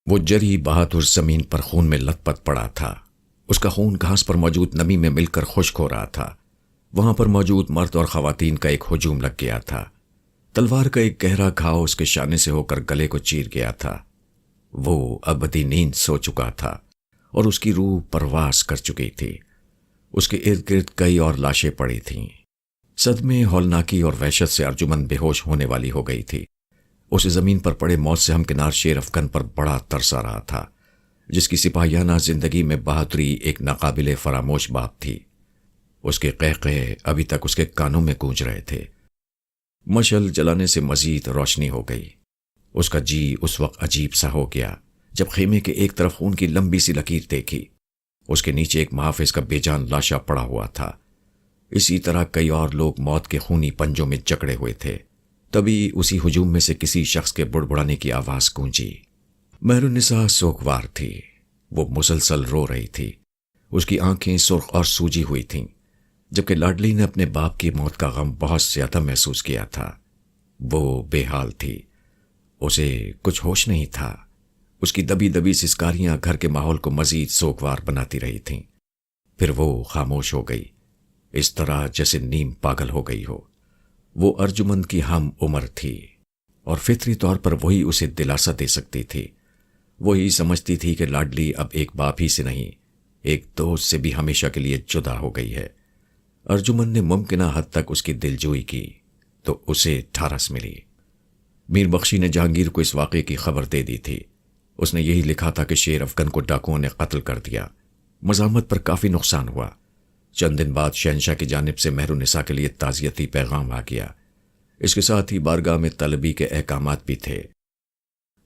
وہ جری بہادر زمین پر خون میں لت پت پڑا تھا۔ اس کا خون گھاس پر موجود نمی میں مل کر خشک ہو رہا تھا۔ وہاں پر موجود مرد اور خواتین کا ایک ہجوم لگ گیا تھا۔ تلوار کا ایک گہرا گھاؤ اس کے شانے سے ہو کر گلے کو چیر گیا تھا۔ وہ ابدی نیند سو چکا تھا اور اس کی روح پرواز کر چکی تھی۔ اس کے ارد گرد کئی اور لاشیں پڑی تھیں۔ صدمے، ہولناکی اور وحشت سے ارجمن بے ہوش ہونے والی ہو گئی تھی۔ اسے زمین پر پڑے موت سے ہمکنار شیر افغن پر بڑا ترس آ رہا تھا، جس کی سپاہیانہ زندگی میں بہادری ایک ناقابل فراموش بات تھی۔ اس کے قہقہے ابھی تک اس کے کانوں میں گونج رہے تھے۔ مشعل جلانے سے مزید روشنی ہو گئی۔ اس کا جی اس وقت عجیب سا ہو گیا جب خیمے کے ایک طرف خون کی لمبی سی لکیر دیکھی۔ اس کے نیچے ایک محافظ کا بے جان لاشا پڑا ہوا تھا۔ اسی طرح کئی اور لوگ موت کے خونی پنجوں میں جکڑے ہوئے تھے۔ تبھی اسی ہجوم میں سے کسی شخص کے بڑبڑانے کی آواز گونجی۔ مہر النساء سوگوار تھی۔ وہ مسلسل رو رہی تھی۔ اس کی آنکھیں سرخ اور سوجی ہوئی تھیں، جبکہ لاڈلی نے اپنے باپ کی موت کا غم بہت زیادہ محسوس کیا تھا۔ وہ بے حال تھی۔ اسے کچھ ہوش نہیں تھا۔ اس کی دبی دبی سسکاریاں گھر کے ماحول کو مزید سوگوار بناتی رہی تھیں۔ پھر وہ خاموش ہو گئی، اس طرح جیسے نیم پاگل ہو گئی ہو۔ وہ ارجمن کی ہم عمر تھی اور فطری طور پر وہی اسے دلاسا دے سکتی تھی۔ وہی سمجھتی تھی کہ لاڈلی اب ایک باپ ہی سے نہیں، ایک دوست سے بھی ہمیشہ کے لیے جدا ہو گئی ہے۔ ارجمن نے ممکنہ حد تک اس کی دلجوئی کی تو اسے ٹھارس ملی۔ میر بخشی نے جہانگیر کو اس واقعے کی خبر دے دی تھی۔ اس نے یہی لکھا تھا کہ شیر افغن کو ڈاکوؤں نے قتل کر دیا۔ مزاحمت پر کافی نقصان ہوا۔ چند دن بعد شہنشاہ کی جانب سے مہر النساء کے لیے تعزیتی پیغام آ گیا۔ اس کے ساتھ ہی بارگاہ میں طلبی کے احکامات بھی تھے۔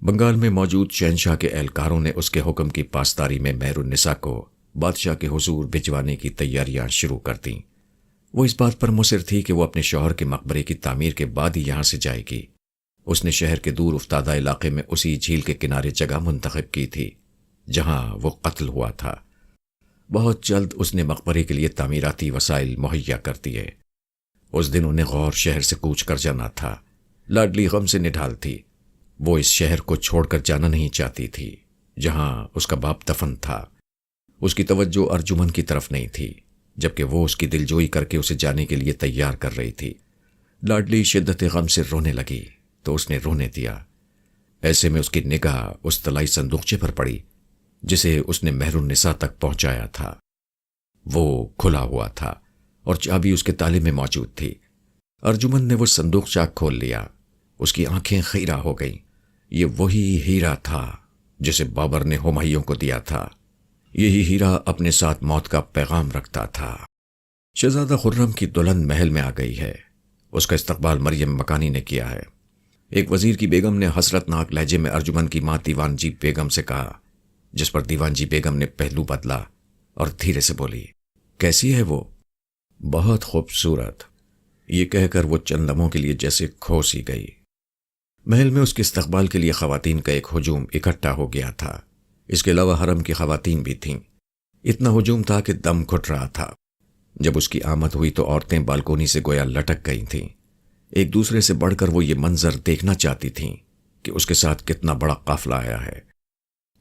بنگال میں موجود شہنشاہ کے اہلکاروں نے اس کے حکم کی پاسداری میں مہر النساء کو بادشاہ کے حضور بھجوانے کی تیاریاں شروع کر دیں۔ وہ اس بات پر مصر تھی کہ وہ اپنے شوہر کے مقبرے کی تعمیر کے بعد ہی یہاں سے جائے گی۔ اس نے شہر کے دور افتادہ علاقے میں اسی جھیل کے کنارے جگہ منتخب کی تھی جہاں وہ قتل ہوا تھا۔ بہت جلد اس نے مقبرے کے لیے تعمیراتی وسائل مہیا کر دیے۔ اس دن انہیں غور شہر سے کوچ کر جانا تھا۔ لاڈلی غم سے نڈھال تھی۔ وہ اس شہر کو چھوڑ کر جانا نہیں چاہتی تھی جہاں اس کا باپ دفن تھا۔ اس کی توجہ ارجمن کی طرف نہیں تھی، جبکہ وہ اس کی دلجوئی کر کے اسے جانے کے لیے تیار کر رہی تھی۔ لاڈلی شدت غم سے رونے لگی تو اس نے رونے دیا۔ ایسے میں اس کی نگاہ اس طلائی صندوقچے پر پڑی جسے اس نے مہر النساء تک پہنچایا تھا۔ وہ کھلا ہوا تھا اور چابی اس کے تالے میں موجود تھی۔ ارجمن نے وہ صندوقچہ کھول لیا۔ اس کی آنکھیں خیرہ ہو گئیں۔ یہ وہی ہیرا تھا جسے بابر نے ہمایوں کو دیا تھا۔ یہی ہیرا اپنے ساتھ موت کا پیغام رکھتا تھا۔ شہزادہ خرم کی دلہن محل میں آ گئی ہے۔ اس کا استقبال مریم مکانی نے کیا ہے۔ ایک وزیر کی بیگم نے حسرت ناک لہجے میں ارجمن کی ماں دیوان جی بیگم سے کہا، جس پر دیوان جی بیگم نے پہلو بدلا اور دھیرے سے بولی، کیسی ہے وہ؟ بہت خوبصورت۔ یہ کہہ کر وہ چند لمحوں کے لیے جیسے کھو سی گئی۔ محل میں اس کے استقبال کے لیے خواتین کا ایک ہجوم اکٹھا ہو گیا تھا۔ اس کے علاوہ حرم کی خواتین بھی تھیں۔ اتنا ہجوم تھا کہ دم گھٹ رہا تھا۔ جب اس کی آمد ہوئی تو عورتیں بالکونی سے گویا لٹک گئی تھیں۔ ایک دوسرے سے بڑھ کر وہ یہ منظر دیکھنا چاہتی تھیں کہ اس کے ساتھ کتنا بڑا قافلہ آیا ہے۔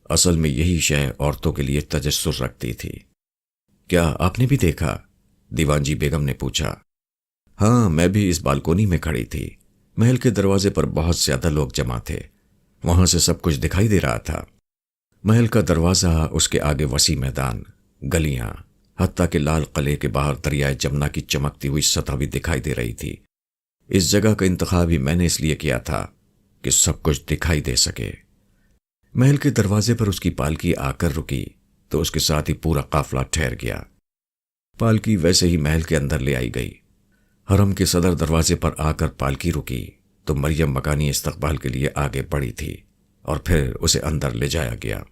اصل میں یہی شے عورتوں کے لیے تجسس رکھتی تھی۔ کیا آپ نے بھی دیکھا؟ دیوان جی بیگم نے پوچھا۔ ہاں، میں بھی اس بالکونی میں کھڑی تھی۔ محل کے دروازے پر بہت زیادہ لوگ جمع تھے۔ وہاں سے سب کچھ دکھائی دے رہا تھا۔ محل کا دروازہ، اس کے آگے وسیع میدان، گلیاں، حتیٰ کہ لال قلعے کے باہر دریائے جمنا کی چمکتی ہوئی سطح بھی دکھائی دے رہی تھی۔ اس جگہ کا انتخاب ہی میں نے اس لیے کیا تھا کہ سب کچھ دکھائی دے سکے۔ محل کے دروازے پر اس کی پالکی آ کر رکی تو اس کے ساتھ ہی پورا قافلہ ٹھہر گیا۔ پالکی ویسے ہی محل کے اندر لے آئی گئی۔ حرم کے صدر دروازے پر آ کر پالکی رکی تو مریم مکانی استقبال کے لیے آگے بڑھی تھی اور پھر اسے اندر لے جایا گیا۔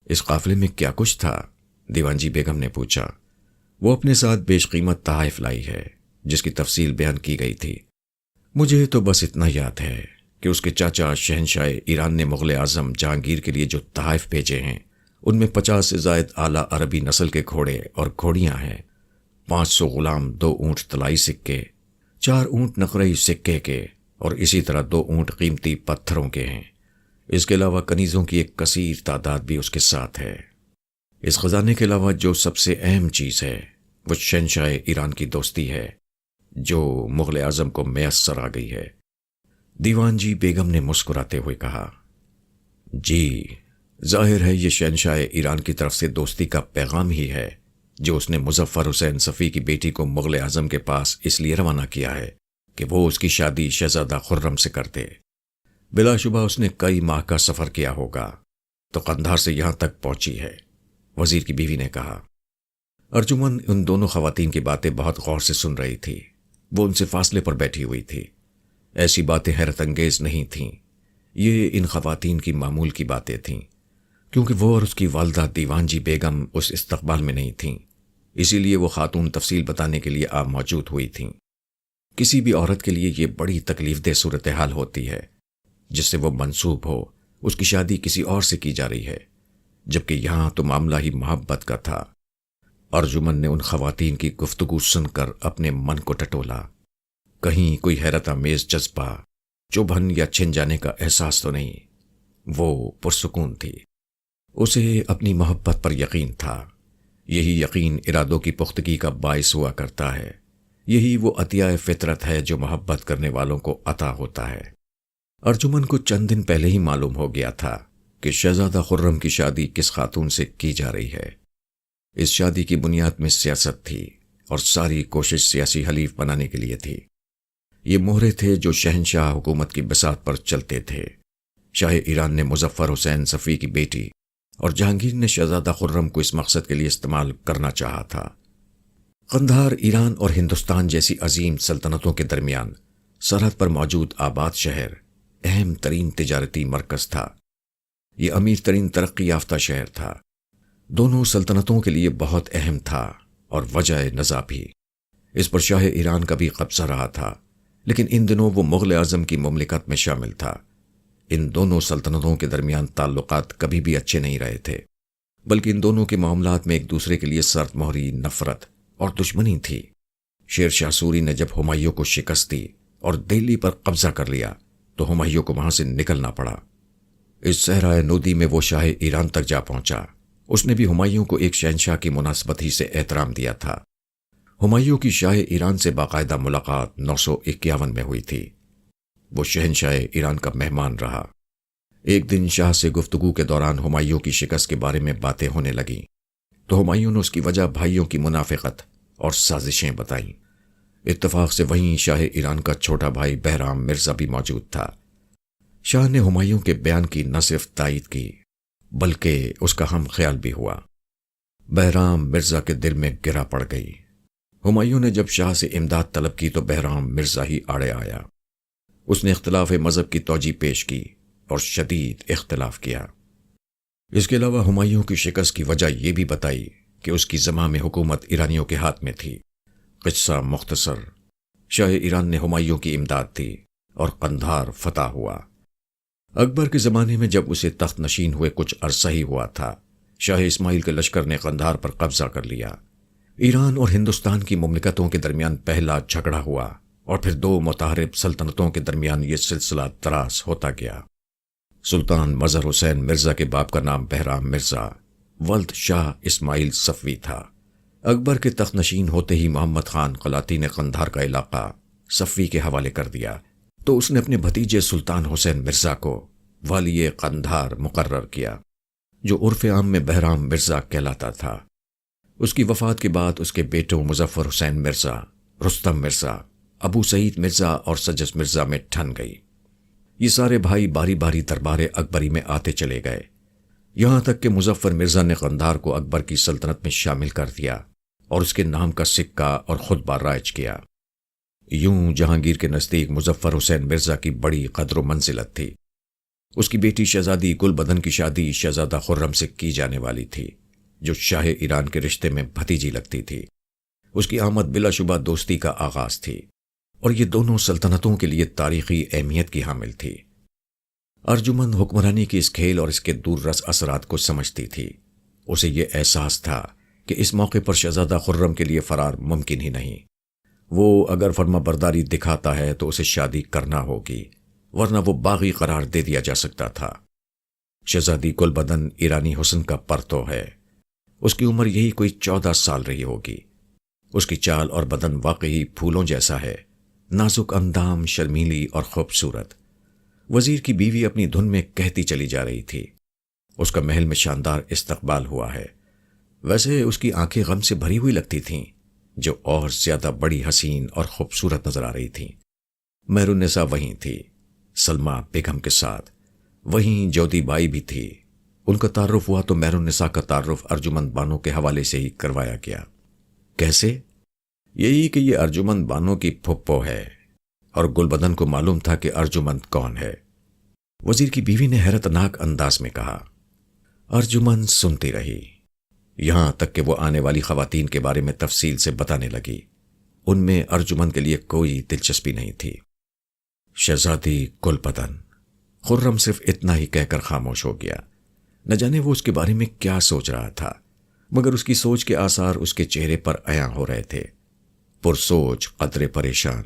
اس قافلے میں کیا کچھ تھا؟ دیوان جی بیگم نے پوچھا۔ وہ اپنے ساتھ بیش قیمت تحائف لائی ہے جس کی تفصیل بیان کی گئی تھی۔ مجھے تو بس اتنا یاد ہے کہ اس کے چاچا شہنشاہ ایران نے مغل اعظم جہانگیر کے لیے جو تحائف بھیجے ہیں ان میں 50 سے زائد اعلیٰ عربی نسل کے گھوڑے اور گھوڑیاں ہیں، 500 غلام، 2 اونٹ طلائی سکے، 4 اونٹ نقرئی سکے کے اور اسی طرح 2 اونٹ قیمتی پتھروں کے ہیں۔ اس کے علاوہ کنیزوں کی ایک کثیر تعداد بھی اس کے ساتھ ہے۔ اس خزانے کے علاوہ جو سب سے اہم چیز ہے وہ شہنشاہ ایران کی دوستی ہے جو مغل اعظم کو میسر آ گئی ہے۔ دیوان جی بیگم نے مسکراتے ہوئے کہا، جی ظاہر ہے یہ شہنشاہ ایران کی طرف سے دوستی کا پیغام ہی ہے جو اس نے مظفر حسین صفی کی بیٹی کو مغل اعظم کے پاس اس لیے روانہ کیا ہے کہ وہ اس کی شادی شہزادہ خرم سے کر دے۔ بلا شبہ اس نے کئی ماہ کا سفر کیا ہوگا تو قندھار سے یہاں تک پہنچی ہے، وزیر کی بیوی نے کہا۔ ارجمن ان دونوں خواتین کی باتیں بہت غور سے سن رہی تھی۔ وہ ان سے فاصلے پر بیٹھی ہوئی تھی۔ ایسی باتیں حیرت انگیز نہیں تھیں، یہ ان خواتین کی معمول کی باتیں تھیں، کیونکہ وہ اور اس کی والدہ دیوان جی بیگم اس استقبال میں نہیں تھیں، اسی لیے وہ خاتون تفصیل بتانے کے لیے موجود ہوئی تھیں۔ کسی بھی عورت کے لیے یہ بڑی تکلیف دہ صورتحال ہوتی ہے جس سے وہ منسوب ہو اس کی شادی کسی اور سے کی جا رہی ہے، جبکہ یہاں تو معاملہ ہی محبت کا تھا۔ ارجمن نے ان خواتین کی گفتگو سن کر اپنے من کو ٹٹولا۔ کہیں کوئی حیرت آمیز جذبہ، چبھن یا چھن جانے کا احساس تو نہیں۔ وہ پرسکون تھی۔ اسے اپنی محبت پر یقین تھا۔ یہی یقین ارادوں کی پختگی کا باعث ہوا کرتا ہے۔ یہی وہ عطیہ فطرت ہے جو محبت کرنے والوں کو عطا ہوتا ہے۔ ارجمن کو چند دن پہلے ہی معلوم ہو گیا تھا کہ شہزادہ خرم کی شادی کس خاتون سے کی جا رہی ہے۔ اس شادی کی بنیاد میں سیاست تھی اور ساری کوشش سیاسی حلیف بنانے کے لیے تھی۔ یہ مہرے تھے جو شہنشاہ حکومت کی بساط پر چلتے تھے۔ شاہ ایران نے مظفر حسین صفی کی بیٹی اور جہانگیر نے شہزادہ خرم کو اس مقصد کے لیے استعمال کرنا چاہا تھا۔ قندھار ایران اور ہندوستان جیسی عظیم سلطنتوں کے درمیان سرحد پر موجود آباد شہر اہم ترین تجارتی مرکز تھا۔ یہ امیر ترین ترقی یافتہ شہر تھا۔ دونوں سلطنتوں کے لیے بہت اہم تھا اور وجہ نزاع بھی۔ اس پر شاہ ایران کا بھی قبضہ رہا تھا، لیکن ان دنوں وہ مغل اعظم کی مملکت میں شامل تھا۔ ان دونوں سلطنتوں کے درمیان تعلقات کبھی بھی اچھے نہیں رہے تھے، بلکہ ان دونوں کے معاملات میں ایک دوسرے کے لیے سرد مہری نفرت اور دشمنی تھی۔ شیر شاہ سوری نے جب ہمایوں کو شکست دی اور دہلی پر قبضہ کر لیا تو ہمایوں کو وہاں سے نکلنا پڑا۔ اس صحرائے نودی میں وہ شاہ ایران تک جا پہنچا۔ اس نے بھی ہمایوں کو ایک شہنشاہ کی مناسبت ہی سے احترام دیا تھا۔ ہمایوں کی شاہ ایران سے باقاعدہ ملاقات 951 میں ہوئی تھی۔ وہ شہنشاہ ایران کا مہمان رہا۔ ایک دن شاہ سے گفتگو کے دوران ہمایوں کی شکست کے بارے میں باتیں ہونے لگیں تو ہمایوں نے اس کی وجہ بھائیوں کی منافقت اور سازشیں بتائیں۔ اتفاق سے وہیں شاہ ایران کا چھوٹا بھائی بہرام مرزا بھی موجود تھا۔ شاہ نے ہمایوں کے بیان کی نہ صرف تائید کی بلکہ اس کا ہم خیال بھی ہوا۔ بہرام مرزا کے دل میں گرا پڑ گئی۔ ہمایوں نے جب شاہ سے امداد طلب کی تو بہرام مرزا ہی آڑے آیا۔ اس نے اختلاف مذہب کی توجیہ پیش کی اور شدید اختلاف کیا۔ اس کے علاوہ ہمایوں کی شکست کی وجہ یہ بھی بتائی کہ اس کی زمام حکومت ایرانیوں کے ہاتھ میں تھی۔ قصہ مختصر، شاہ ایران نے ہمایوں کی امداد دی اور قندھار فتح ہوا۔ اکبر کے زمانے میں جب اسے تخت نشین ہوئے کچھ عرصہ ہی ہوا تھا، شاہ اسماعیل کے لشکر نے قندھار پر قبضہ کر لیا۔ ایران اور ہندوستان کی مملکتوں کے درمیان پہلا جھگڑا ہوا اور پھر دو متحارب سلطنتوں کے درمیان یہ سلسلہ دراز ہوتا گیا۔ سلطان مظہر حسین مرزا کے باپ کا نام بہرام مرزا، ولد شاہ اسماعیل صفوی تھا۔ اکبر کے تخت نشین ہوتے ہی محمد خان قلاتی نے قندھار کا علاقہ صفوی کے حوالے کر دیا تو اس نے اپنے بھتیجے سلطان حسین مرزا کو والی قندھار مقرر کیا، جو عرف عام میں بہرام مرزا کہلاتا تھا۔ اس کی وفات کے بعد اس کے بیٹوں مظفر حسین مرزا، رستم مرزا، ابو سعید مرزا اور سجس مرزا میں ٹھن گئی۔ یہ سارے بھائی باری باری دربار اکبری میں آتے چلے گئے، یہاں تک کہ مظفر مرزا نے قندھار کو اکبر کی سلطنت میں شامل کر دیا اور اس کے نام کا سکہ اور خطبہ رائج کیا۔ یوں جہانگیر کے نزدیک مظفر حسین مرزا کی بڑی قدر و منزلت تھی۔ اس کی بیٹی شہزادی گل بدن کی شادی شہزادہ خرم سے کی جانے والی تھی، جو شاہ ایران کے رشتے میں بھتیجی لگتی تھی۔ اس کی آمد بلا شبہ دوستی کا آغاز تھی اور یہ دونوں سلطنتوں کے لیے تاریخی اہمیت کی حامل تھی۔ ارجمن حکمرانی کی اس کھیل اور اس کے دور رس اثرات کو سمجھتی تھی۔ اسے یہ احساس تھا کہ اس موقع پر شہزادہ خرم کے لیے فرار ممکن ہی نہیں۔ وہ اگر فرما برداری دکھاتا ہے تو اسے شادی کرنا ہوگی، ورنہ وہ باغی قرار دے دیا جا سکتا تھا۔ شہزادی گل بدن ایرانی حسن کا پرتو ہے۔ اس کی عمر یہی کوئی 14 سال رہی ہوگی۔ اس کی چال اور بدن واقعی پھولوں جیسا ہے، نازک اندام، شرمیلی اور خوبصورت۔ وزیر کی بیوی اپنی دھن میں کہتی چلی جا رہی تھی۔ اس کا محل میں شاندار استقبال ہوا ہے۔ ویسے اس کی آنکھیں غم سے بھری ہوئی لگتی تھیں، جو اور زیادہ بڑی، حسین اور خوبصورت نظر آ رہی تھیں۔ مہر النساء وہیں تھی، سلمہ بیگم کے ساتھ۔ وہیں جودی بائی بھی تھی۔ ان کا تعارف ہوا تو مہر النساء کا تعارف ارجمند بانو کے حوالے سے ہی کروایا گیا۔ کیسے؟ یہی کہ یہ ارجمند بانو کی پھپھو ہے، اور گل بدن کو معلوم تھا کہ ارجمند کون ہے۔ وزیر کی بیوی نے حیرت ناک انداز میں کہا۔ ارجمند سنتی رہی، یہاں تک کہ وہ آنے والی خواتین کے بارے میں تفصیل سے بتانے لگی۔ ان میں ارجمند کے لیے کوئی دلچسپی نہیں تھی۔ شہزادی گل بدن۔ خرم صرف اتنا ہی کہہ کر خاموش ہو گیا۔ نہ جانے وہ اس کے بارے میں کیا سوچ رہا تھا، مگر اس کی سوچ کے آثار اس کے چہرے پر عیاں ہو رہے تھے۔ پرسوچ، قدرے پریشان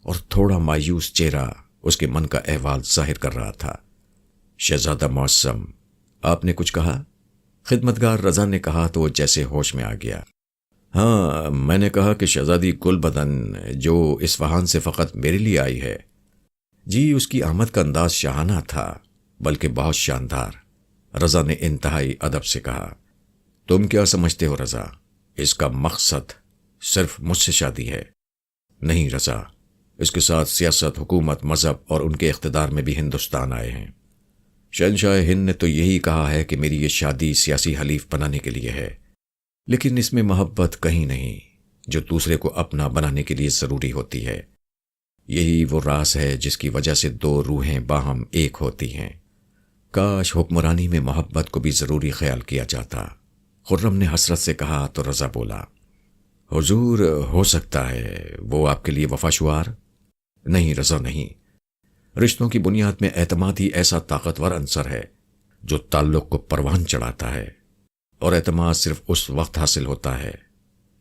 اور تھوڑا مایوس چہرہ اس کے من کا احوال ظاہر کر رہا تھا۔ شہزادہ معصم، آپ نے کچھ کہا؟ خدمتگار رضا نے کہا تو وہ جیسے ہوش میں آ گیا۔ ہاں، میں نے کہا کہ شہزادی گل بدن جو اصفہان سے فقط میرے لیے آئی ہے۔ جی، اس کی آمد کا انداز شاہانہ تھا، بلکہ بہت شاندار۔ رضا نے انتہائی ادب سے کہا۔ تم کیا سمجھتے ہو رضا؟ اس کا مقصد صرف مجھ سے شادی ہے؟ نہیں رضا، اس کے ساتھ سیاست، حکومت، مذہب اور ان کے اقتدار میں بھی ہندوستان آئے ہیں۔ شہنشاہ ہند نے تو یہی کہا ہے کہ میری یہ شادی سیاسی حلیف بنانے کے لیے ہے، لیکن اس میں محبت کہیں نہیں جو دوسرے کو اپنا بنانے کے لیے ضروری ہوتی ہے۔ یہی وہ راز ہے جس کی وجہ سے دو روحیں باہم ایک ہوتی ہیں۔ کاش حکمرانی میں محبت کو بھی ضروری خیال کیا جاتا۔ خرم نے حسرت سے کہا تو رضا بولا۔ حضور، ہو سکتا ہے وہ آپ کے لیے وفاشوار؟ نہیں رضا، نہیں۔ رشتوں کی بنیاد میں اعتماد ہی ایسا طاقتور عنصر ہے جو تعلق کو پروان چڑھاتا ہے، اور اعتماد صرف اس وقت حاصل ہوتا ہے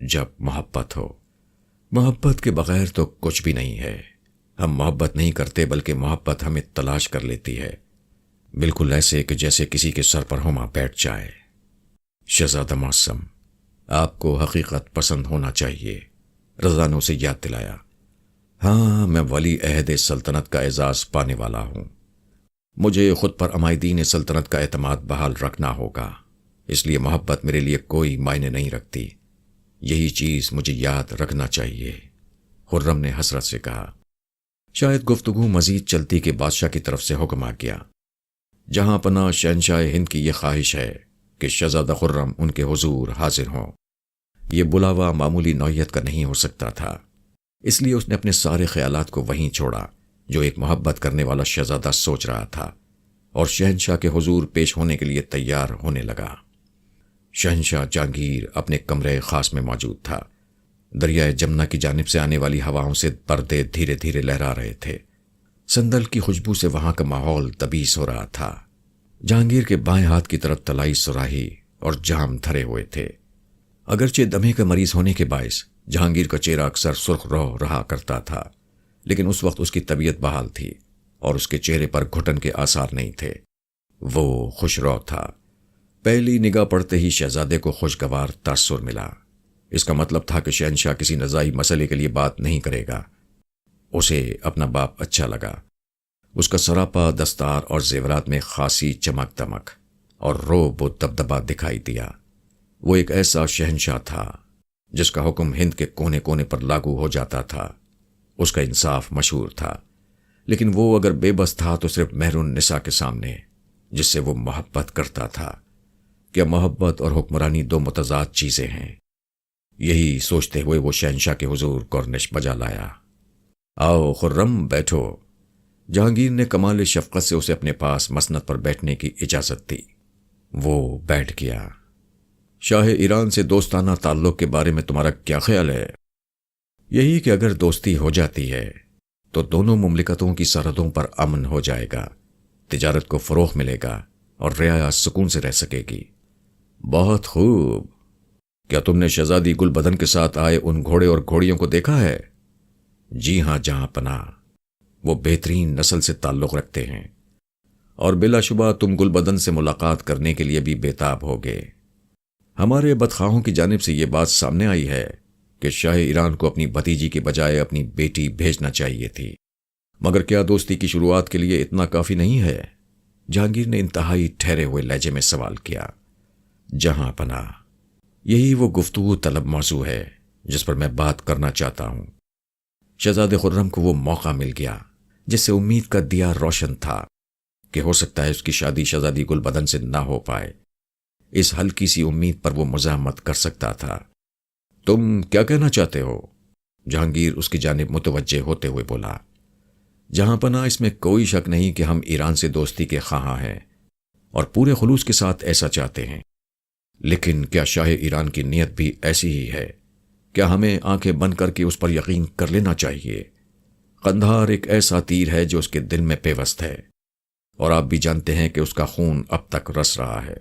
جب محبت ہو۔ محبت کے بغیر تو کچھ بھی نہیں ہے۔ ہم محبت نہیں کرتے، بلکہ محبت ہمیں تلاش کر لیتی ہے، بالکل ایسے کہ جیسے کسی کے سر پر ہما بیٹھ جائے۔ شہزادہ معصم، آپ کو حقیقت پسند ہونا چاہیے، رضا نے اسے یاد دلایا۔ ہاں، میں ولی عہد سلطنت کا اعزاز پانے والا ہوں۔ مجھے خود پر عمائدین سلطنت کا اعتماد بحال رکھنا ہوگا، اس لیے محبت میرے لیے کوئی معنی نہیں رکھتی۔ یہی چیز مجھے یاد رکھنا چاہیے، خرم نے حسرت سے کہا۔ شاید گفتگو مزید چلتی کہ بادشاہ کی طرف سے حکم آ گیا۔ جہاں پناہ شہنشاہ ہند کی یہ خواہش ہے کہ شہزادہ خرم ان کے حضور حاضر ہوں۔ یہ بلاوا معمولی نوعیت کا نہیں ہو سکتا تھا، اس لیے اس نے اپنے سارے خیالات کو وہیں چھوڑا جو ایک محبت کرنے والا شہزادہ سوچ رہا تھا، اور شہنشاہ کے حضور پیش ہونے کے لیے تیار ہونے لگا۔ شہنشاہ جہانگیر اپنے کمرے خاص میں موجود تھا۔ دریائے جمنا کی جانب سے آنے والی ہواؤں سے پردے دھیرے دھیرے لہرا رہے تھے۔ سندل کی خوشبو سے وہاں کا ماحول تبیس ہو رہا تھا۔ جہانگیر کے بائیں ہاتھ کی طرف طلائی سراہی اور جام دھرے ہوئے تھے۔ اگرچہ دمے کا مریض ہونے کے باعث جہانگیر کا چہرہ اکثر سرخ رو رہا کرتا تھا، لیکن اس وقت اس کی طبیعت بحال تھی اور اس کے چہرے پر گھٹن کے آثار نہیں تھے۔ وہ خوش رو تھا۔ پہلی نگاہ پڑتے ہی شہزادے کو خوشگوار تاثر ملا۔ اس کا مطلب تھا کہ شہنشاہ کسی نزاعی مسئلے کے لیے بات نہیں کرے گا۔ اسے اپنا باپ اچھا لگا۔ اس کا سراپا، دستار اور زیورات میں خاصی چمک دمک اور روب و دبدبا دکھائی دیا۔ وہ ایک ایسا شہنشاہ تھا جس کا حکم ہند کے کونے کونے پر لاگو ہو جاتا تھا۔ اس کا انصاف مشہور تھا، لیکن وہ اگر بے بس تھا تو صرف مہر النساء کے سامنے، جس سے وہ محبت کرتا تھا۔ کیا محبت اور حکمرانی دو متضاد چیزیں ہیں؟ یہی سوچتے ہوئے وہ شہنشاہ کے حضور کورنش بجا لایا۔ آؤ خرم، بیٹھو۔ جہانگیر نے کمال شفقت سے اسے اپنے پاس مسند پر بیٹھنے کی اجازت دی۔ وہ بیٹھ گیا۔ شاہ ایران سے دوستانہ تعلق کے بارے میں تمہارا کیا خیال ہے؟ یہی کہ اگر دوستی ہو جاتی ہے تو دونوں مملکتوں کی سرحدوں پر امن ہو جائے گا، تجارت کو فروغ ملے گا اور رعایا سکون سے رہ سکے گی۔ بہت خوب۔ کیا تم نے شہزادی گل بدن کے ساتھ آئے ان گھوڑے اور گھوڑیوں کو دیکھا ہے؟ جی ہاں جہاں پناہ، وہ بہترین نسل سے تعلق رکھتے ہیں۔ اور بلا شبہ تم گلبدن سے ملاقات کرنے کے لیے بھی بےتاب ہوگے۔ ہمارے بدخواہوں کی جانب سے یہ بات سامنے آئی ہے کہ شاہ ایران کو اپنی بھتیجی کی بجائے اپنی بیٹی بھیجنا چاہیے تھی، مگر کیا دوستی کی شروعات کے لیے اتنا کافی نہیں ہے؟ جہانگیر نے انتہائی ٹھہرے ہوئے لہجے میں سوال کیا۔ جہاں پناہ، یہی وہ گفتگو طلب موضوع ہے جس پر میں بات کرنا چاہتا ہوں۔ شہزادے خرم کو وہ موقع مل گیا جس سے امید کا دیا روشن تھا کہ ہو سکتا ہے اس کی شادی شہزادی گلبدن سے نہ ہو پائے۔ اس ہلکی سی امید پر وہ مزاحمت کر سکتا تھا۔ تم کیا کہنا چاہتے ہو؟ جہانگیر اس کی جانب متوجہ ہوتے ہوئے بولا۔ جہاں پناہ، اس میں کوئی شک نہیں کہ ہم ایران سے دوستی کے خواہاں ہیں اور پورے خلوص کے ساتھ ایسا چاہتے ہیں، لیکن کیا شاہ ایران کی نیت بھی ایسی ہی ہے؟ کیا ہمیں آنکھیں بند کر کے اس پر یقین کر لینا چاہیے؟ قندھار ایک ایسا تیر ہے جو اس کے دل میں پیوست ہے، اور آپ بھی جانتے ہیں کہ اس کا خون اب تک رس رہا ہے۔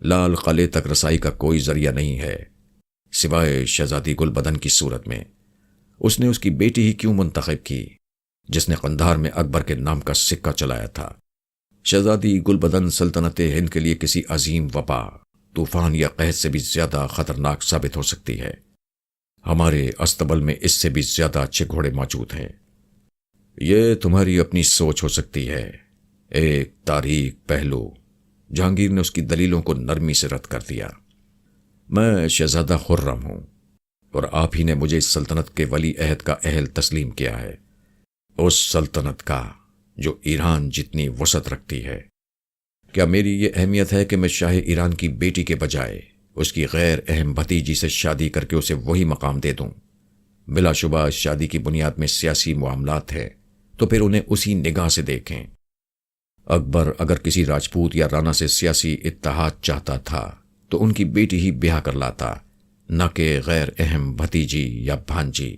لال قلعے تک رسائی کا کوئی ذریعہ نہیں ہے سوائے شہزادی گلبدن کی صورت میں۔ اس نے اس کی بیٹی ہی کیوں منتخب کی جس نے قندھار میں اکبر کے نام کا سکہ چلایا تھا؟ شہزادی گلبدن سلطنت ہند کے لیے کسی عظیم وبا، طوفان یا قحط سے بھی زیادہ خطرناک ثابت ہو سکتی ہے۔ ہمارے استبل میں اس سے بھی زیادہ اچھے گھوڑے موجود ہیں۔ یہ تمہاری اپنی سوچ ہو سکتی ہے، ایک تاریخ پہلو۔ جہانگیر نے اس کی دلیلوں کو نرمی سے رد کر دیا۔ میں شہزادہ خرم ہوں اور آپ ہی نے مجھے اس سلطنت کے ولی عہد کا اہل تسلیم کیا ہے، اس سلطنت کا جو ایران جتنی وسعت رکھتی ہے۔ کیا میری یہ اہمیت ہے کہ میں شاہ ایران کی بیٹی کے بجائے اس کی غیر اہم بھتیجی سے شادی کر کے اسے وہی مقام دے دوں؟ بلا شبہ اس شادی کی بنیاد میں سیاسی معاملات ہیں، تو پھر انہیں اسی نگاہ سے دیکھیں۔ اکبر اگر کسی راجپوت یا رانا سے سیاسی اتحاد چاہتا تھا تو ان کی بیٹی ہی بیاہ کر لاتا، نہ کہ غیر اہم بھتیجی یا بھانجی۔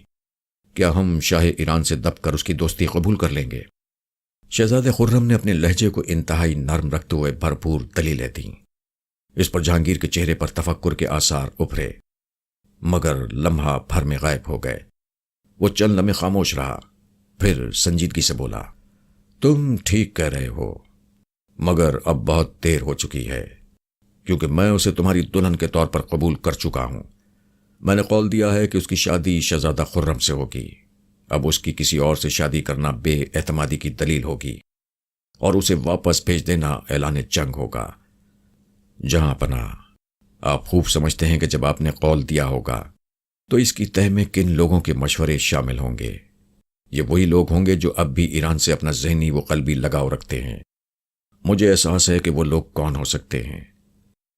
کیا ہم شاہ ایران سے دب کر اس کی دوستی قبول کر لیں گے؟ شہزادے خرم نے اپنے لہجے کو انتہائی نرم رکھتے ہوئے بھرپور دلیلیں دیں۔ اس پر جہانگیر کے چہرے پر تفکر کے آثار ابھرے، مگر لمحہ بھر میں غائب ہو گئے۔ وہ چند لمحے خاموش رہا، پھر سنجیدگی سے بولا، تم ٹھیک کہہ رہے ہو، مگر اب بہت دیر ہو چکی ہے، کیونکہ میں اسے تمہاری دلہن کے طور پر قبول کر چکا ہوں۔ میں نے قول دیا ہے کہ اس کی شادی شہزادہ خرم سے ہوگی۔ اب اس کی کسی اور سے شادی کرنا بے اعتمادی کی دلیل ہوگی، اور اسے واپس بھیج دینا اعلان جنگ ہوگا۔ جہاں پناہ، آپ خوب سمجھتے ہیں کہ جب آپ نے قول دیا ہوگا تو اس کی تہ میں کن لوگوں کے مشورے شامل ہوں گے۔ یہ وہی لوگ ہوں گے جو اب بھی ایران سے اپنا ذہنی و قلبی لگاؤ رکھتے ہیں۔ مجھے احساس ہے کہ وہ لوگ کون ہو سکتے ہیں۔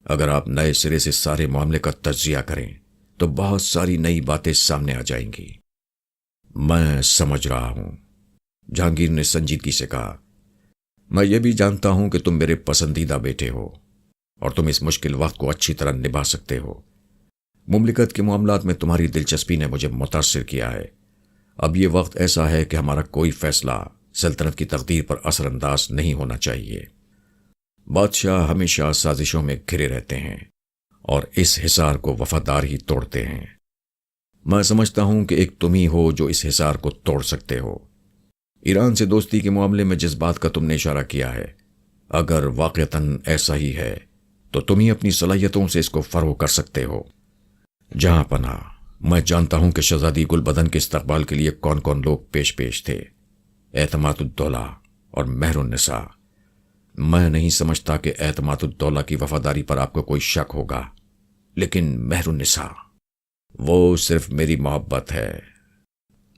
اگر آپ نئے سرے سے سارے معاملے کا تجزیہ کریں تو بہت ساری نئی باتیں سامنے آ جائیں گی۔ میں سمجھ رہا ہوں، جہانگیر نے سنجیدگی سے کہا۔ میں یہ بھی جانتا ہوں کہ تم میرے پسندیدہ بیٹے ہو اور تم اس مشکل وقت کو اچھی طرح نبھا سکتے ہو۔ مملکت کے معاملات میں تمہاری دلچسپی نے مجھے متاثر کیا ہے۔ اب یہ وقت ایسا ہے کہ ہمارا کوئی فیصلہ سلطنت کی تقدیر پر اثر انداز نہیں ہونا چاہیے۔ بادشاہ ہمیشہ سازشوں میں گھرے رہتے ہیں اور اس حصار کو وفادار ہی توڑتے ہیں۔ میں سمجھتا ہوں کہ ایک تم ہی ہو جو اس حصار کو توڑ سکتے ہو۔ ایران سے دوستی کے معاملے میں جس بات کا تم نے اشارہ کیا ہے، اگر واقعتاً ایسا ہی ہے تو تم ہی اپنی صلاحیتوں سے اس کو فروغ کر سکتے ہو۔ جہاں پناہ، میں جانتا ہوں کہ شہزادی گلبدن کے استقبال کے لیے کون کون لوگ پیش تھے۔ اعتماد الدولہ اور مہر النساء۔ میں نہیں سمجھتا کہ اعتماد الدولہ کی وفاداری پر آپ کو کوئی شک ہوگا، لیکن مہر النساء، وہ صرف میری محبت ہے۔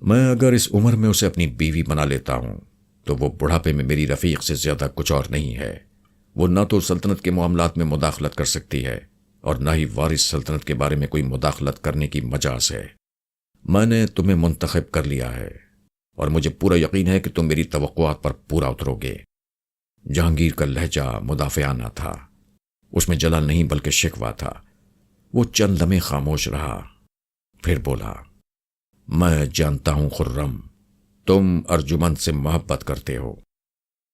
میں اگر اس عمر میں اسے اپنی بیوی بنا لیتا ہوں تو وہ بڑھاپے میں میری رفیق سے زیادہ کچھ اور نہیں ہے۔ وہ نہ تو سلطنت کے معاملات میں مداخلت کر سکتی ہے اور نہ ہی وارث سلطنت کے بارے میں کوئی مداخلت کرنے کی مجاز ہے۔ میں نے تمہیں منتخب کر لیا ہے اور مجھے پورا یقین ہے کہ تم میری توقعات پر پورا اترو گے۔ جہانگیر کا لہجہ مدافعانہ تھا، اس میں جلال نہیں بلکہ شکوہ تھا۔ وہ چند لمحے خاموش رہا، پھر بولا، میں جانتا ہوں خرم، تم ارجمند سے محبت کرتے ہو،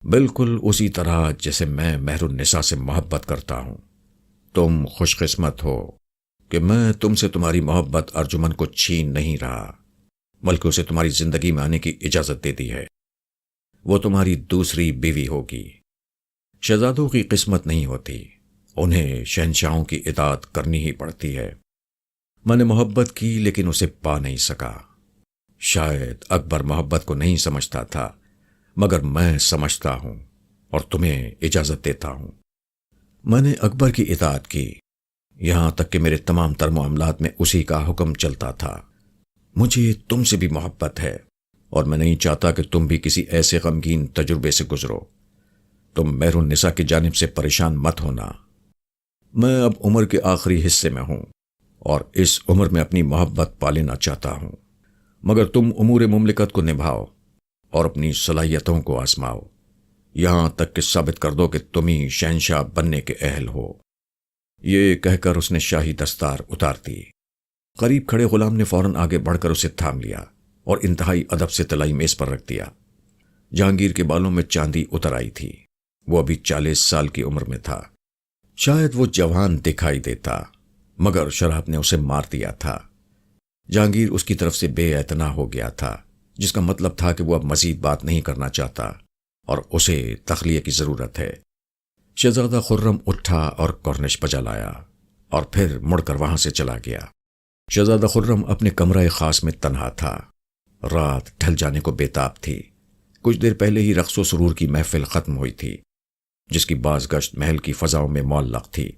بالکل اسی طرح جیسے میں مہر النساء سے محبت کرتا ہوں۔ تم خوش قسمت ہو کہ میں تم سے تمہاری محبت ارجمن کو چھین نہیں رہا، بلکہ اسے تمہاری زندگی میں آنے کی اجازت دے دی ہے۔ وہ تمہاری دوسری بیوی ہوگی۔ شہزادوں کی قسمت نہیں ہوتی، انہیں شہنشاہوں کی اطاعت کرنی ہی پڑتی ہے۔ میں نے محبت کی لیکن اسے پا نہیں سکا۔ شاید اکبر محبت کو نہیں سمجھتا تھا، مگر میں سمجھتا ہوں اور تمہیں اجازت دیتا ہوں۔ میں نے اکبر کی اطاعت کی، یہاں تک کہ میرے تمام تر معاملات میں اسی کا حکم چلتا تھا۔ مجھے تم سے بھی محبت ہے اور میں نہیں چاہتا کہ تم بھی کسی ایسے غمگین تجربے سے گزرو۔ تم مہر النساء کی جانب سے پریشان مت ہونا۔ میں اب عمر کے آخری حصے میں ہوں اور اس عمر میں اپنی محبت پا لینا چاہتا ہوں، مگر تم امور مملکت کو نبھاؤ اور اپنی صلاحیتوں کو آزماؤ، یہاں تک کہ ثابت کر دو کہ تم ہی شہنشاہ بننے کے اہل ہو۔ یہ کہہ کر اس نے شاہی دستار اتار دی۔ قریب کھڑے غلام نے فوراً آگے بڑھ کر اسے تھام لیا اور انتہائی ادب سے طلائی میز پر رکھ دیا۔ جہانگیر کے بالوں میں چاندی اتر آئی تھی، وہ ابھی 40 سال کی عمر میں تھا۔ شاید وہ جوان دکھائی دیتا، مگر شراب نے اسے مار دیا تھا۔ جہانگیر اس کی طرف سے بے اعتنا ہو گیا تھا، جس کا مطلب تھا کہ وہ اب مزید بات نہیں کرنا چاہتا اور اسے تخلیہ کی ضرورت ہے۔ شہزادہ خرم اٹھا اور کورنش بجا لایا اور پھر مڑ کر وہاں سے چلا گیا۔ شہزادہ خرم اپنے کمرہ خاص میں تنہا تھا۔ رات ڈھل جانے کو بےتاب تھی۔ کچھ دیر پہلے ہی رقص و سرور کی محفل ختم ہوئی تھی، جس کی باز گشت محل کی فضاؤں میں معلق تھی۔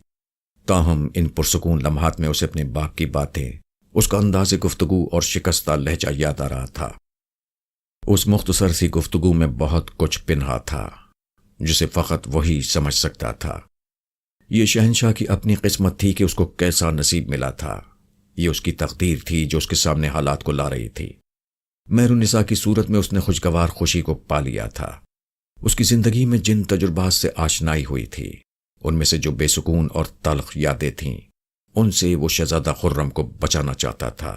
تاہم ان پرسکون لمحات میں اسے اپنے باغ کی باتیں، اس کا انداز گفتگو اور شکستہ لہجہ یاد آ رہا تھا۔ اس مختصر سی گفتگو میں بہت کچھ پنہا تھا، جسے فقط وہی سمجھ سکتا تھا۔ یہ شہنشاہ کی اپنی قسمت تھی کہ اس کو کیسا نصیب ملا تھا، یہ اس کی تقدیر تھی جو اس کے سامنے حالات کو لا رہی تھی۔ مہر النساء کی صورت میں اس نے خوشگوار خوشی کو پا لیا تھا۔ اس کی زندگی میں جن تجربات سے آشنائی ہوئی تھی، ان میں سے جو بے سکون اور تلخ یادیں تھیں، ان سے وہ شہزادہ خرم کو بچانا چاہتا تھا۔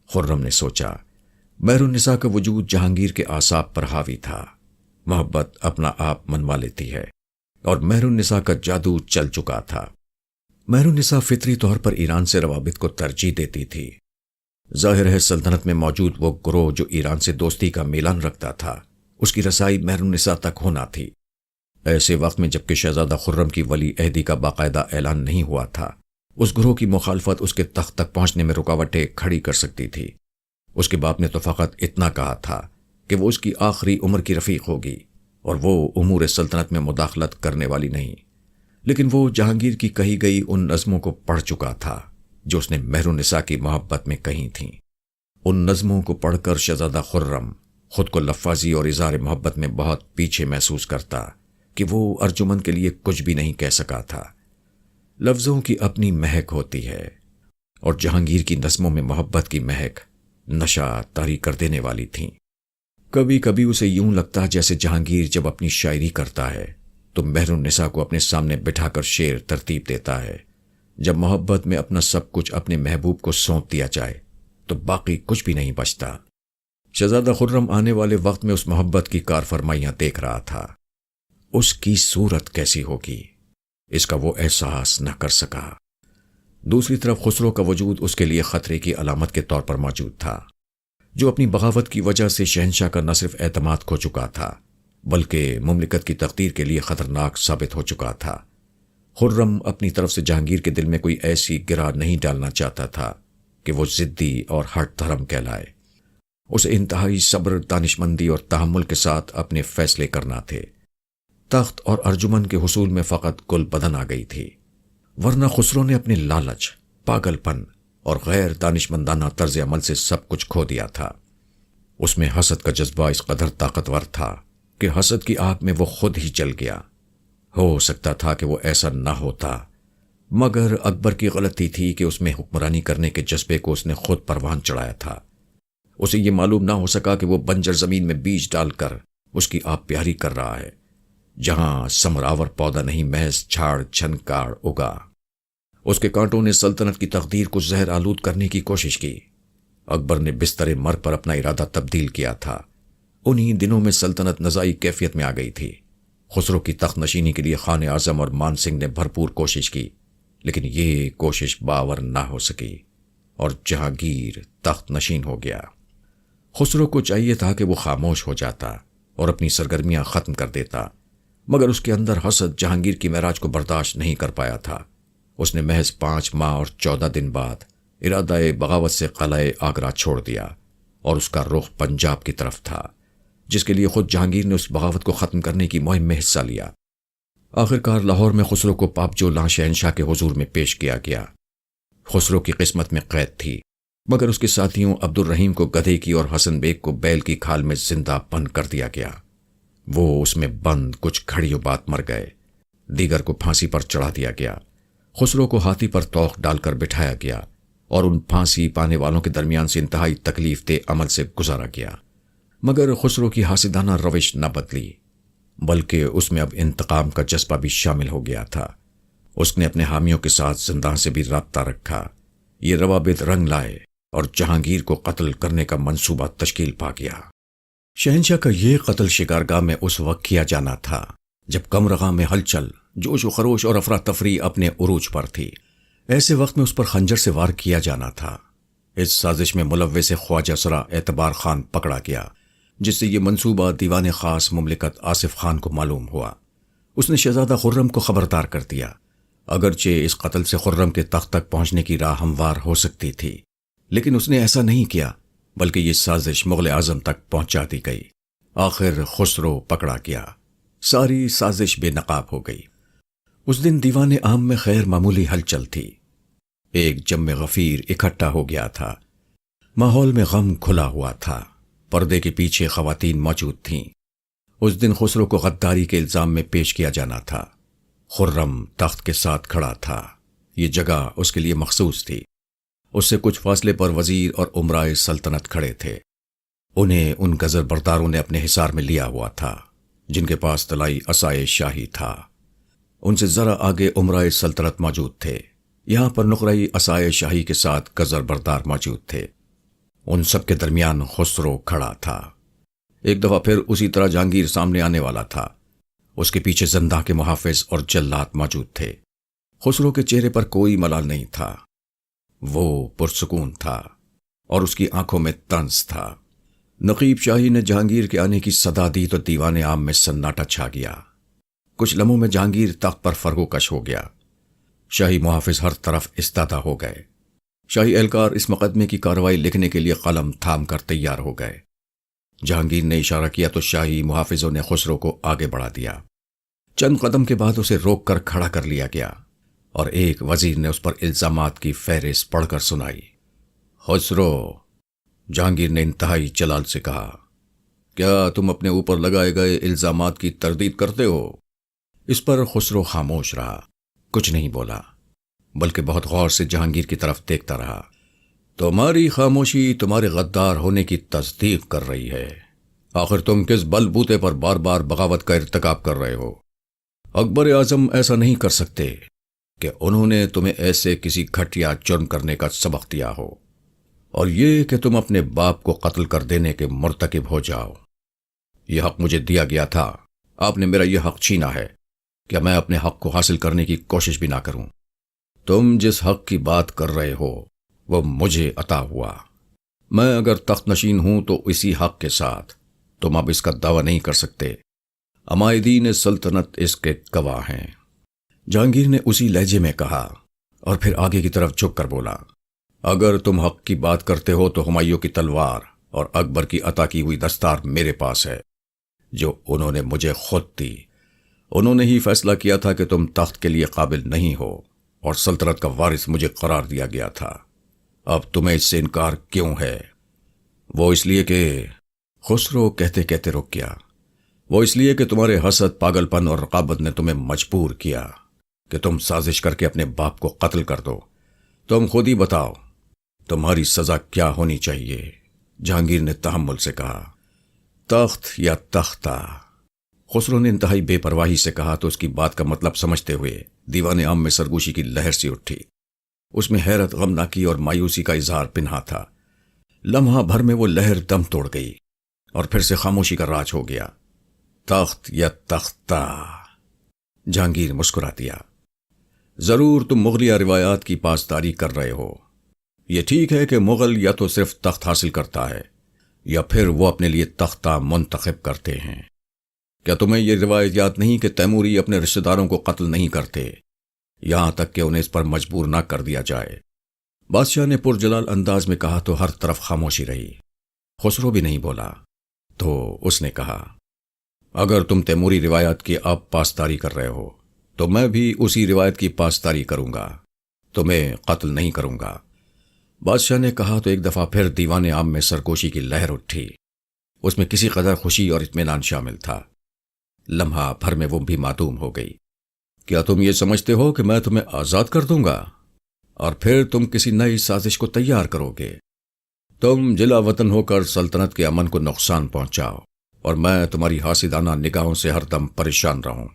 خرم نے سوچا، مہر النساء کا وجود جہانگیر کے اعصاب پر حاوی تھا۔ محبت اپنا آپ منوا لیتی ہے اور مہر النساء کا جادو چل چکا تھا۔ مہر النساء فطری طور پر ایران سے روابط کو ترجیح دیتی تھی۔ ظاہر ہے سلطنت میں موجود وہ گروہ جو ایران سے دوستی کا میلان رکھتا تھا، اس کی رسائی مہر النساء تک ہونا تھی۔ ایسے وقت میں جبکہ شہزادہ خرم کی ولی عہدی کا باقاعدہ اعلان نہیں ہوا تھا، اس گروہ کی مخالفت اس کے تخت تک پہنچنے میں رکاوٹیں کھڑی کر سکتی تھی۔ اس کے باپ نے تو فقط اتنا کہا تھا کہ وہ اس کی آخری عمر کی رفیق ہوگی اور وہ امور سلطنت میں مداخلت کرنے والی نہیں، لیکن وہ جہانگیر کی کہی گئی ان نظموں کو پڑھ چکا تھا جو اس نے مہر النساء کی محبت میں کہی تھیں۔ ان نظموں کو پڑھ کر شہزادہ خرم خود کو لفاظی اور اظہار محبت میں بہت پیچھے محسوس کرتا کہ وہ ارجمن کے لیے کچھ بھی نہیں کہہ سکا تھا۔ لفظوں کی اپنی مہک ہوتی ہے اور جہانگیر کی نظموں میں محبت کی مہک نشہ طاری کر دینے والی تھیں۔ کبھی کبھی اسے یوں لگتا جیسے جہانگیر جب اپنی شاعری کرتا ہے تو مہر النساء کو اپنے سامنے بٹھا کر شعر ترتیب دیتا ہے۔ جب محبت میں اپنا سب کچھ اپنے محبوب کو سونپ دیا جائے تو باقی کچھ بھی نہیں بچتا۔ شہزادہ خرم آنے والے وقت میں اس محبت کی کار فرمائیاں دیکھ رہا تھا۔ اس کی صورت کیسی ہوگی، اس کا وہ احساس نہ کر سکا۔ دوسری طرف خسرو کا وجود اس کے لیے خطرے کی علامت کے طور پر موجود تھا، جو اپنی بغاوت کی وجہ سے شہنشاہ کا نہ صرف اعتماد کھو چکا تھا بلکہ مملکت کی تقدیر کے لیے خطرناک ثابت ہو چکا تھا۔ خرم اپنی طرف سے جہانگیر کے دل میں کوئی ایسی گرہ نہیں ڈالنا چاہتا تھا کہ وہ ضدی اور ہٹ دھرم کہلائے۔ اسے انتہائی صبر، دانشمندی اور تحمل کے ساتھ اپنے فیصلے کرنا تھے۔ تخت اور ارجمن کے حصول میں فقط گل بدن آ گئی تھی، ورنہ خسرو نے اپنے لالچ، پاگل پن اور غیر دانشمندانہ طرز عمل سے سب کچھ کھو دیا تھا۔ اس میں حسد کا جذبہ اس قدر طاقتور تھا کہ حسد کی آگ میں وہ خود ہی جل گیا۔ ہو سکتا تھا کہ وہ ایسا نہ ہوتا، مگر اکبر کی غلطی تھی کہ اس میں حکمرانی کرنے کے جذبے کو اس نے خود پروان چڑھایا تھا۔ اسے یہ معلوم نہ ہو سکا کہ وہ بنجر زمین میں بیج ڈال کر اس کی آپ پیاری کر رہا ہے، جہاں ثمراور پودا نہیں محض جھاڑ چھنکاڑ اگا۔ اس کے کانٹوں نے سلطنت کی تقدیر کو زہر آلود کرنے کی کوشش کی۔ اکبر نے بستر مرگ پر اپنا ارادہ تبدیل کیا تھا۔ انہی دنوں میں سلطنت نزاعی کیفیت میں آ گئی تھی۔ خسرو کی تخت نشینی کے لیے خان اعظم اور مان سنگھ نے بھرپور کوشش کی، لیکن یہ کوشش باور نہ ہو سکی اور جہانگیر تخت نشین ہو گیا۔ خسرو کو چاہیے تھا کہ وہ خاموش ہو جاتا اور اپنی سرگرمیاں ختم کر دیتا، مگر اس کے اندر حسد جہانگیر کی معراج کو برداشت نہیں کر پایا تھا۔ اس نے محض 5 ماہ اور 14 دن بعد ارادہ بغاوت سے قلعہ آگرہ چھوڑ دیا اور اس کا رخ پنجاب کی طرف تھا، جس کے لیے خود جہانگیر نے اس بغاوت کو ختم کرنے کی مہم میں حصہ لیا۔ آخرکار لاہور میں خسرو کو پاپجولان شہنشاہ کے حضور میں پیش کیا گیا۔ خسرو کی قسمت میں قید تھی، مگر اس کے ساتھیوں عبد الرحیم کو گدھے کی اور حسن بیگ کو بیل کی کھال میں زندہ بند کر دیا گیا۔ وہ اس میں بند کچھ گھڑیوں بعد مر گئے، دیگر کو پھانسی پر چڑھا دیا گیا۔ خسرو کو ہاتھی پر توق ڈال کر بٹھایا گیا اور ان پھانسی پانے والوں کے درمیان سے انتہائی تکلیف دہ عمل سے گزارا گیا۔ مگر خسرو کی حاسدانہ روش نہ بدلی، بلکہ اس میں اب انتقام کا جذبہ بھی شامل ہو گیا تھا۔ اس نے اپنے حامیوں کے ساتھ زندان سے بھی رابطہ رکھا۔ یہ روابط رنگ لائے اور جہانگیر کو قتل کرنے کا منصوبہ تشکیل پا گیا۔ شہنشاہ کا یہ قتل شکارگاہ میں اس وقت کیا جانا تھا جب کمرغاں میں ہلچل، جوش و خروش اور افراتفری اپنے عروج پر تھی۔ ایسے وقت میں اس پر خنجر سے وار کیا جانا تھا۔ اس سازش میں ملوث خواجہ سرا اعتبار خان پکڑا گیا، جس سے یہ منصوبہ دیوان خاص مملکت آصف خان کو معلوم ہوا۔ اس نے شہزادہ خرم کو خبردار کر دیا۔ اگرچہ اس قتل سے خرم کے تخت تک پہنچنے کی راہ ہموار ہو سکتی تھی، لیکن اس نے ایسا نہیں کیا، بلکہ یہ سازش مغل اعظم تک پہنچا دی گئی۔ آخر خسرو پکڑا گیا، ساری سازش بے نقاب ہو گئی۔ اس دن دیوان عام میں خیر معمولی ہلچل تھی۔ ایک جم غفیر اکٹھا ہو گیا تھا۔ ماحول میں غم کھلا ہوا تھا۔ پردے کے پیچھے خواتین موجود تھیں۔ اس دن خسرو کو غداری کے الزام میں پیش کیا جانا تھا۔ خرم تخت کے ساتھ کھڑا تھا۔ یہ جگہ اس کے لیے مخصوص تھی۔ اس سے کچھ فاصلے پر وزیر اور امرائے سلطنت کھڑے تھے۔ انہیں ان گزر برداروں نے اپنے حصار میں لیا ہوا تھا، جن کے پاس طلائی عصائے شاہی تھا۔ ان سے ذرا آگے امرائے سلطنت موجود تھے۔ یہاں پر نقرئی عصائے شاہی کے ساتھ گزر بردار موجود تھے۔ ان سب کے درمیان خسرو کھڑا تھا۔ ایک دفعہ پھر اسی طرح جہانگیر سامنے آنے والا تھا۔ اس کے پیچھے زنداں کے محافظ اور جلات موجود تھے۔ خسرو کے چہرے پر کوئی ملال نہیں تھا۔ وہ پرسکون تھا اور اس کی آنکھوں میں طنز تھا۔ نقیب شاہی نے جہانگیر کے آنے کی صدا دی تو دیوان عام میں سناٹا چھا گیا۔ کچھ لمحوں میں جہانگیر تخت پر فرقوکش ہو گیا۔ شاہی محافظ ہر طرف استادہ ہو گئے۔ شاہی اہلکار اس مقدمے کی کارروائی لکھنے کے لیے قلم تھام کر تیار ہو گئے۔ جہانگیر نے اشارہ کیا تو شاہی محافظوں نے خسرو کو آگے بڑھا دیا۔ چند قدم کے بعد اسے روک کر کھڑا کر لیا گیا اور ایک وزیر نے اس پر الزامات کی فہرست پڑھ کر سنائی۔ خسرو، جہانگیر نے انتہائی جلال سے کہا، کیا تم اپنے اوپر لگائے گئے الزامات کی تردید کرتے ہو؟ اس پر خسرو خاموش رہا، کچھ نہیں بولا، بلکہ بہت غور سے جہانگیر کی طرف دیکھتا رہا۔ تمہاری خاموشی تمہارے غدار ہونے کی تصدیق کر رہی ہے۔ آخر تم کس بل بوتے پر بار بار بغاوت کا ارتکاب کر رہے ہو؟ اکبر اعظم ایسا نہیں کر سکتے کہ انہوں نے تمہیں ایسے کسی گھٹیا جرم کرنے کا سبق دیا ہو، اور یہ کہ تم اپنے باپ کو قتل کر دینے کے مرتکب ہو جاؤ۔ یہ حق مجھے دیا گیا تھا، آپ نے میرا یہ حق چھینا ہے کہ میں اپنے حق کو حاصل کرنے کی کوشش بھی نہ کروں۔ تم جس حق کی بات کر رہے ہو وہ مجھے عطا ہوا۔ میں اگر تخت نشین ہوں تو اسی حق کے ساتھ تم اب اس کا دعویٰ نہیں کر سکتے۔ عمائدین سلطنت اس کے گواہ ہیں۔ جہانگیر نے اسی لہجے میں کہا اور پھر آگے کی طرف جھک کر بولا، اگر تم حق کی بات کرتے ہو تو ہمایوں کی تلوار اور اکبر کی عطا کی ہوئی دستار میرے پاس ہے، جو انہوں نے مجھے خود دی۔ انہوں نے ہی فیصلہ کیا تھا کہ تم تخت کے لیے قابل نہیں ہو اور سلطنت کا وارث مجھے قرار دیا گیا تھا۔ اب تمہیں اس سے انکار کیوں ہے؟ وہ اس لیے کہ خسرو کہتے کہتے رک گیا۔ وہ اس لیے کہ تمہارے حسد، پاگل پن اور رقابت نے تمہیں مجبور کیا کہ تم سازش کر کے اپنے باپ کو قتل کر دو۔ تم خود ہی بتاؤ تمہاری سزا کیا ہونی چاہیے؟ جہانگیر نے تحمل سے کہا، تخت یا تختہ؟ خسرو نے انتہائی بے پرواہی سے کہا تو اس کی بات کا مطلب سمجھتے ہوئے دیوان عام میں سرگوشی کی لہر سی اٹھی۔ اس میں حیرت، غمناکی اور مایوسی کا اظہار پنہا تھا۔ لمحہ بھر میں وہ لہر دم توڑ گئی اور پھر سے خاموشی کا راج ہو گیا۔ تخت یا تختہ؟ جہانگیر مسکرا دیا، ضرور تم مغلیہ روایات کی پاسداری کر رہے ہو۔ یہ ٹھیک ہے کہ مغل یا تو صرف تخت حاصل کرتا ہے یا پھر وہ اپنے لیے تختہ منتخب کرتے ہیں۔ کیا تمہیں یہ روایت یاد نہیں کہ تیموری اپنے رشتہ داروں کو قتل نہیں کرتے یہاں تک کہ انہیں اس پر مجبور نہ کر دیا جائے؟ بادشاہ نے پرجلال انداز میں کہا تو ہر طرف خاموشی رہی۔ خسرو بھی نہیں بولا۔ تو اس نے کہا، اگر تم تیموری روایت کی اب پاسداری کر رہے ہو تو میں بھی اسی روایت کی پاسداری کروں گا، تمہیں قتل نہیں کروں گا۔ بادشاہ نے کہا تو ایک دفعہ پھر دیوان عام میں سرگوشی کی لہر اٹھی۔ اس میں کسی قدر خوشی اور اطمینان شامل تھا۔ لمحہ بھر میں وہ بھی معدوم ہو گئی۔ کیا تم یہ سمجھتے ہو کہ میں تمہیں آزاد کر دوں گا اور پھر تم کسی نئی سازش کو تیار کرو گے؟ تم جلا وطن ہو کر سلطنت کے امن کو نقصان پہنچاؤ اور میں تمہاری حاسدانہ نگاہوں سے ہر دم پریشان رہوں۔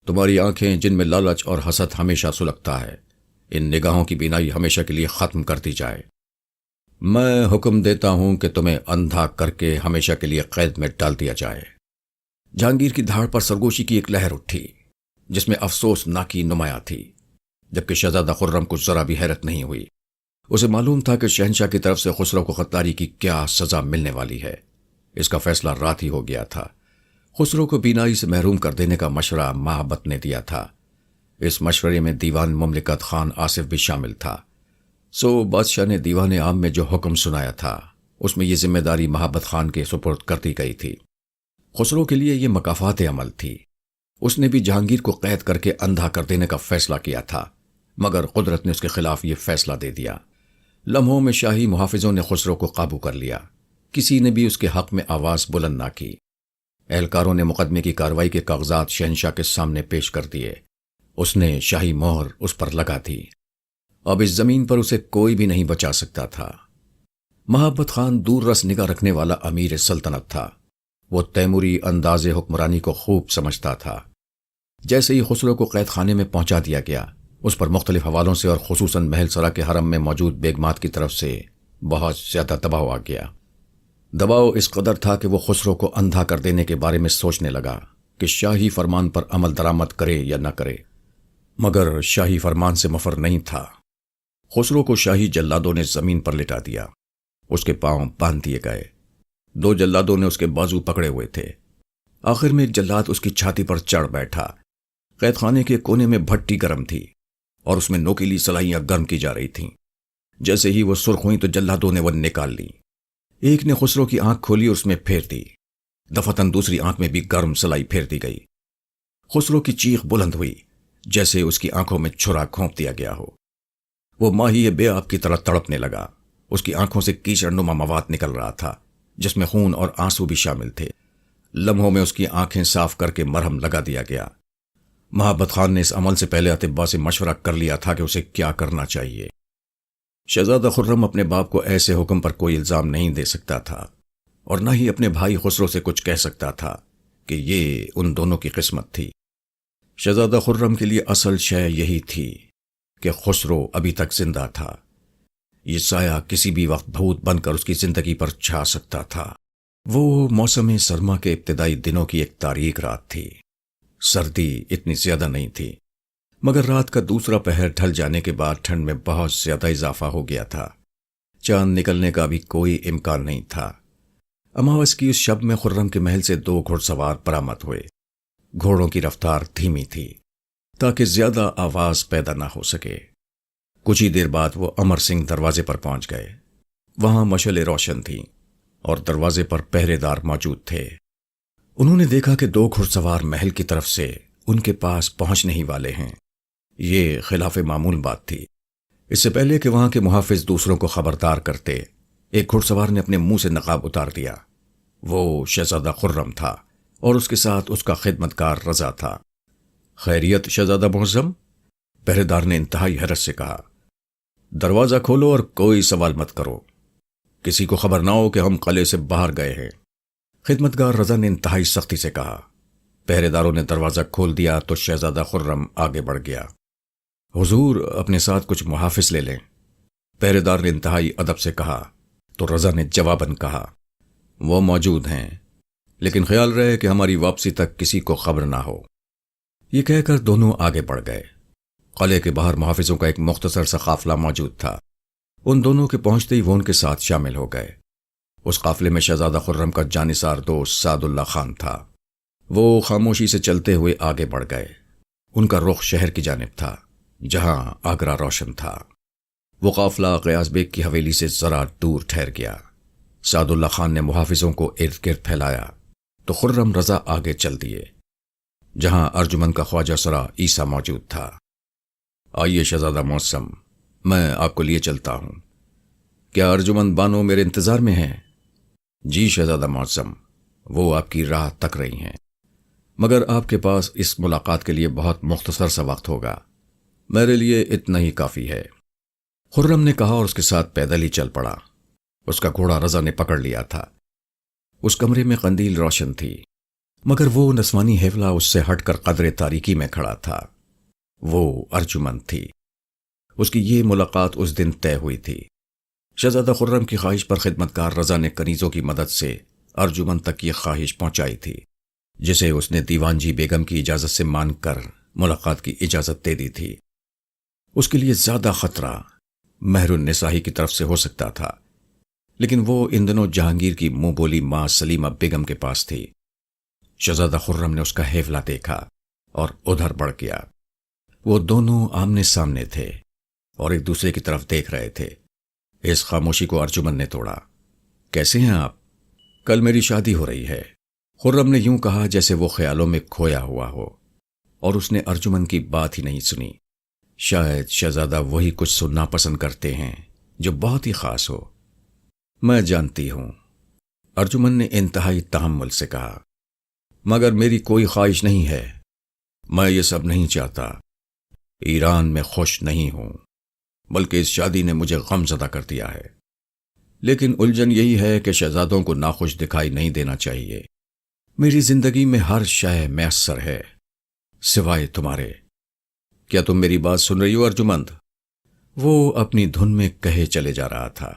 تمہاری آنکھیں جن میں لالچ اور حسد ہمیشہ سلگتا ہے، ان نگاہوں کی بینائی ہمیشہ کے لیے ختم کر دی جائے۔ میں حکم دیتا ہوں کہ تمہیں اندھا کر کے ہمیشہ کے لیے قید میں ڈال دیا جائے۔ جہانگیر کی دھاڑ پر سرگوشی کی ایک لہر اٹھی جس میں افسوس ناکی نمایاں تھی، جبکہ شہزادہ خرم کو ذرا بھی حیرت نہیں ہوئی۔ اسے معلوم تھا کہ شہنشاہ کی طرف سے خسرو کو غداری کی کیا سزا ملنے والی ہے۔ اس کا فیصلہ رات ہی ہو گیا تھا۔ خسرو کو بینائی سے محروم کر دینے کا مشورہ محبت نے دیا تھا۔ اس مشورے میں دیوان مملکت خان آصف بھی شامل تھا۔ سو بادشاہ نے دیوان عام میں جو حکم سنایا تھا اس میں یہ ذمہ داری محبت خان کے سپرد کر دی گئی تھی۔ خسرو کے لیے یہ مکافات عمل تھی۔ اس نے بھی جہانگیر کو قید کر کے اندھا کر دینے کا فیصلہ کیا تھا، مگر قدرت نے اس کے خلاف یہ فیصلہ دے دیا۔ لمحوں میں شاہی محافظوں نے خسرو کو قابو کر لیا۔ کسی نے بھی اس کے حق میں آواز بلند نہ کی۔ اہلکاروں نے مقدمے کی کارروائی کے کاغذات شہنشاہ کے سامنے پیش کر دیے۔ اس نے شاہی مہر اس پر لگا دی۔ اب اس زمین پر اسے کوئی بھی نہیں بچا سکتا تھا۔ محبت خان دور رس نگاہ رکھنے والا امیر سلطنت تھا۔ وہ تیموری انداز حکمرانی کو خوب سمجھتا تھا۔ جیسے ہی خسرو کو قید خانے میں پہنچا دیا گیا، اس پر مختلف حوالوں سے اور خصوصاً محل سرا کے حرم میں موجود بیگمات کی طرف سے بہت زیادہ دباؤ آ گیا۔ دباؤ اس قدر تھا کہ وہ خسرو کو اندھا کر دینے کے بارے میں سوچنے لگا کہ شاہی فرمان پر عمل درآمد کرے یا نہ کرے، مگر شاہی فرمان سے مفر نہیں تھا۔ خسرو کو شاہی جلادوں نے زمین پر لٹا دیا۔ اس کے پاؤں باندھ دیے گئے۔ 2 جلادوں نے اس کے بازو پکڑے ہوئے تھے۔ آخر میں ایک جلاد اس کی چھاتی پر چڑھ بیٹھا۔ قید خانے کے کونے میں بھٹی گرم تھی اور اس میں نوکیلی سلائیاں گرم کی جا رہی تھیں۔ جیسے ہی وہ سرخ ہوئیں تو جلادوں نے وہ نکال لی۔ ایک نے خسرو کی آنکھ کھولی اور اس میں پھیر دی۔ دفعتاً دوسری آنکھ میں بھی گرم سلائی پھیر دی گئی۔ خسرو کی چیخ بلند ہوئی جیسے اس کی آنکھوں میں چھرا گھونپ دیا گیا ہو۔ وہ ماہی بے آب کی طرح تڑپنے لگا۔ اس کی آنکھوں سے کیچڑ نما مواد نکل رہا تھا جس میں خون اور آنسو بھی شامل تھے۔ لمحوں میں اس کی آنکھیں صاف کر کے مرہم لگا دیا گیا۔ محبت خان نے اس عمل سے پہلے اطباء سے مشورہ کر لیا تھا کہ اسے کیا کرنا چاہیے۔ شہزادہ خرم اپنے باپ کو ایسے حکم پر کوئی الزام نہیں دے سکتا تھا اور نہ ہی اپنے بھائی خسرو سے کچھ کہہ سکتا تھا کہ یہ ان دونوں کی قسمت تھی۔ شہزادہ خرم کے لیے اصل شے یہی تھی کہ خسرو ابھی تک زندہ تھا۔ یہ سایہ کسی بھی وقت بھوت بن کر اس کی زندگی پر چھا سکتا تھا۔ وہ موسم سرما کے ابتدائی دنوں کی ایک تاریک رات تھی۔ سردی اتنی زیادہ نہیں تھی، مگر رات کا دوسرا پہر ڈھل جانے کے بعد ٹھنڈ میں بہت زیادہ اضافہ ہو گیا تھا۔ چاند نکلنے کا بھی کوئی امکان نہیں تھا۔ اماوس کی اس شب میں خرم کے محل سے 2 گھڑ سوار برآمد ہوئے۔ گھوڑوں کی رفتار دھیمی تھی تاکہ زیادہ آواز پیدا نہ ہو سکے۔ کچھ ہی دیر بعد وہ امر سنگھ دروازے پر پہنچ گئے۔ وہاں مشعلیں روشن تھیں اور دروازے پر پہرے دار موجود تھے۔ انہوں نے دیکھا کہ 2 گھڑ سوار محل کی طرف سے ان کے پاس پہنچنے ہی والے ہیں۔ یہ خلاف معمول بات تھی۔ اس سے پہلے کہ وہاں کے محافظ دوسروں کو خبردار کرتے، ایک گھڑ سوار نے اپنے منہ سے نقاب اتار دیا۔ وہ شہزادہ خرم تھا اور اس کے ساتھ اس کا خدمتگار رضا تھا۔ خیریت شہزادہ معظم؟ پہرے دار نے انتہائی حیرت سے کہا۔ دروازہ کھولو اور کوئی سوال مت کرو۔ کسی کو خبر نہ ہو کہ ہم قلعے سے باہر گئے ہیں۔ خدمتگار رضا نے انتہائی سختی سے کہا۔ پہرے داروں نے دروازہ کھول دیا تو شہزادہ خرم آگے بڑھ گیا۔ حضور اپنے ساتھ کچھ محافظ لے لیں، پہرے دار نے انتہائی ادب سے کہا تو رضا نے جواباً کہا، وہ موجود ہیں، لیکن خیال رہے کہ ہماری واپسی تک کسی کو خبر نہ ہو۔ یہ کہہ کر دونوں آگے بڑھ گئے۔ قلعے کے باہر محافظوں کا ایک مختصر سا قافلہ موجود تھا۔ ان دونوں کے پہنچتے ہی وہ ان کے ساتھ شامل ہو گئے۔ اس قافلے میں شہزادہ خرم کا جانثار دوست سعد اللہ خان تھا۔ وہ خاموشی سے چلتے ہوئے آگے بڑھ گئے۔ ان کا رخ شہر کی جانب تھا جہاں آگرہ روشن تھا۔ وہ قافلہ غیاث بیگ کی حویلی سے ذرا دور ٹھہر گیا۔ سعد اللہ خان نے محافظوں کو ارد گرد پھیلایا تو خرم رضا آگے چل دیے جہاں ارجمن کا خواجہ سرا عیسیٰ موجود تھا۔ آئیے شہزادہ معظم، میں آپ کو لیے چلتا ہوں۔ کیا ارجمن بانو میرے انتظار میں ہیں؟ جی شہزادہ معظم، وہ آپ کی راہ تک رہی ہیں، مگر آپ کے پاس اس ملاقات کے لیے بہت مختصر سا وقت ہوگا۔ میرے لیے اتنا ہی کافی ہے، خرم نے کہا اور اس کے ساتھ پیدل ہی چل پڑا۔ اس کا گھوڑا رضا نے پکڑ لیا تھا۔ اس کمرے میں قندیل روشن تھی، مگر وہ نسوانی حیولہ اس سے ہٹ کر قدرے تاریکی میں کھڑا تھا۔ وہ ارجمن تھی۔ اس کی یہ ملاقات اس دن طے ہوئی تھی۔ شہزادہ خرم کی خواہش پر خدمتگار رضا نے کنیزوں کی مدد سے ارجمن تک یہ خواہش پہنچائی تھی، جسے اس نے دیوان جی بیگم کی اجازت سے مان کر ملاقات کی اجازت دے دی تھی۔ اس کے لیے زیادہ خطرہ مہر النسائی کی طرف سے ہو سکتا تھا، لیکن وہ ان دنوں جہانگیر کی منہ بولی ماں سلیمہ بیگم کے پاس تھی۔ شہزادہ خرم نے اس کا حیولہ دیکھا اور ادھر بڑھ گیا۔ وہ دونوں آمنے سامنے تھے اور ایک دوسرے کی طرف دیکھ رہے تھے۔ اس خاموشی کو ارجمن نے توڑا۔ کیسے ہیں آپ؟ کل میری شادی ہو رہی ہے، خرم نے یوں کہا جیسے وہ خیالوں میں کھویا ہوا ہو، اور اس نے ارجمن کی بات ہی نہیں سنی۔ شاید شہزادہ وہی کچھ سننا پسند کرتے ہیں جو بہت ہی خاص ہو۔ میں جانتی ہوں، ارجمن نے انتہائی تحمل سے کہا، مگر میری کوئی خواہش نہیں ہے۔ میں یہ سب نہیں چاہتا۔ ایران میں خوش نہیں ہوں، بلکہ اس شادی نے مجھے غم زدہ کر دیا ہے۔ لیکن الجھن یہی ہے کہ شہزادوں کو ناخوش دکھائی نہیں دینا چاہیے۔ میری زندگی میں ہر شے میسر ہے سوائے تمہارے۔ کیا تم میری بات سن رہی ہو ارجمند؟ وہ اپنی دھن میں کہے چلے جا رہا تھا۔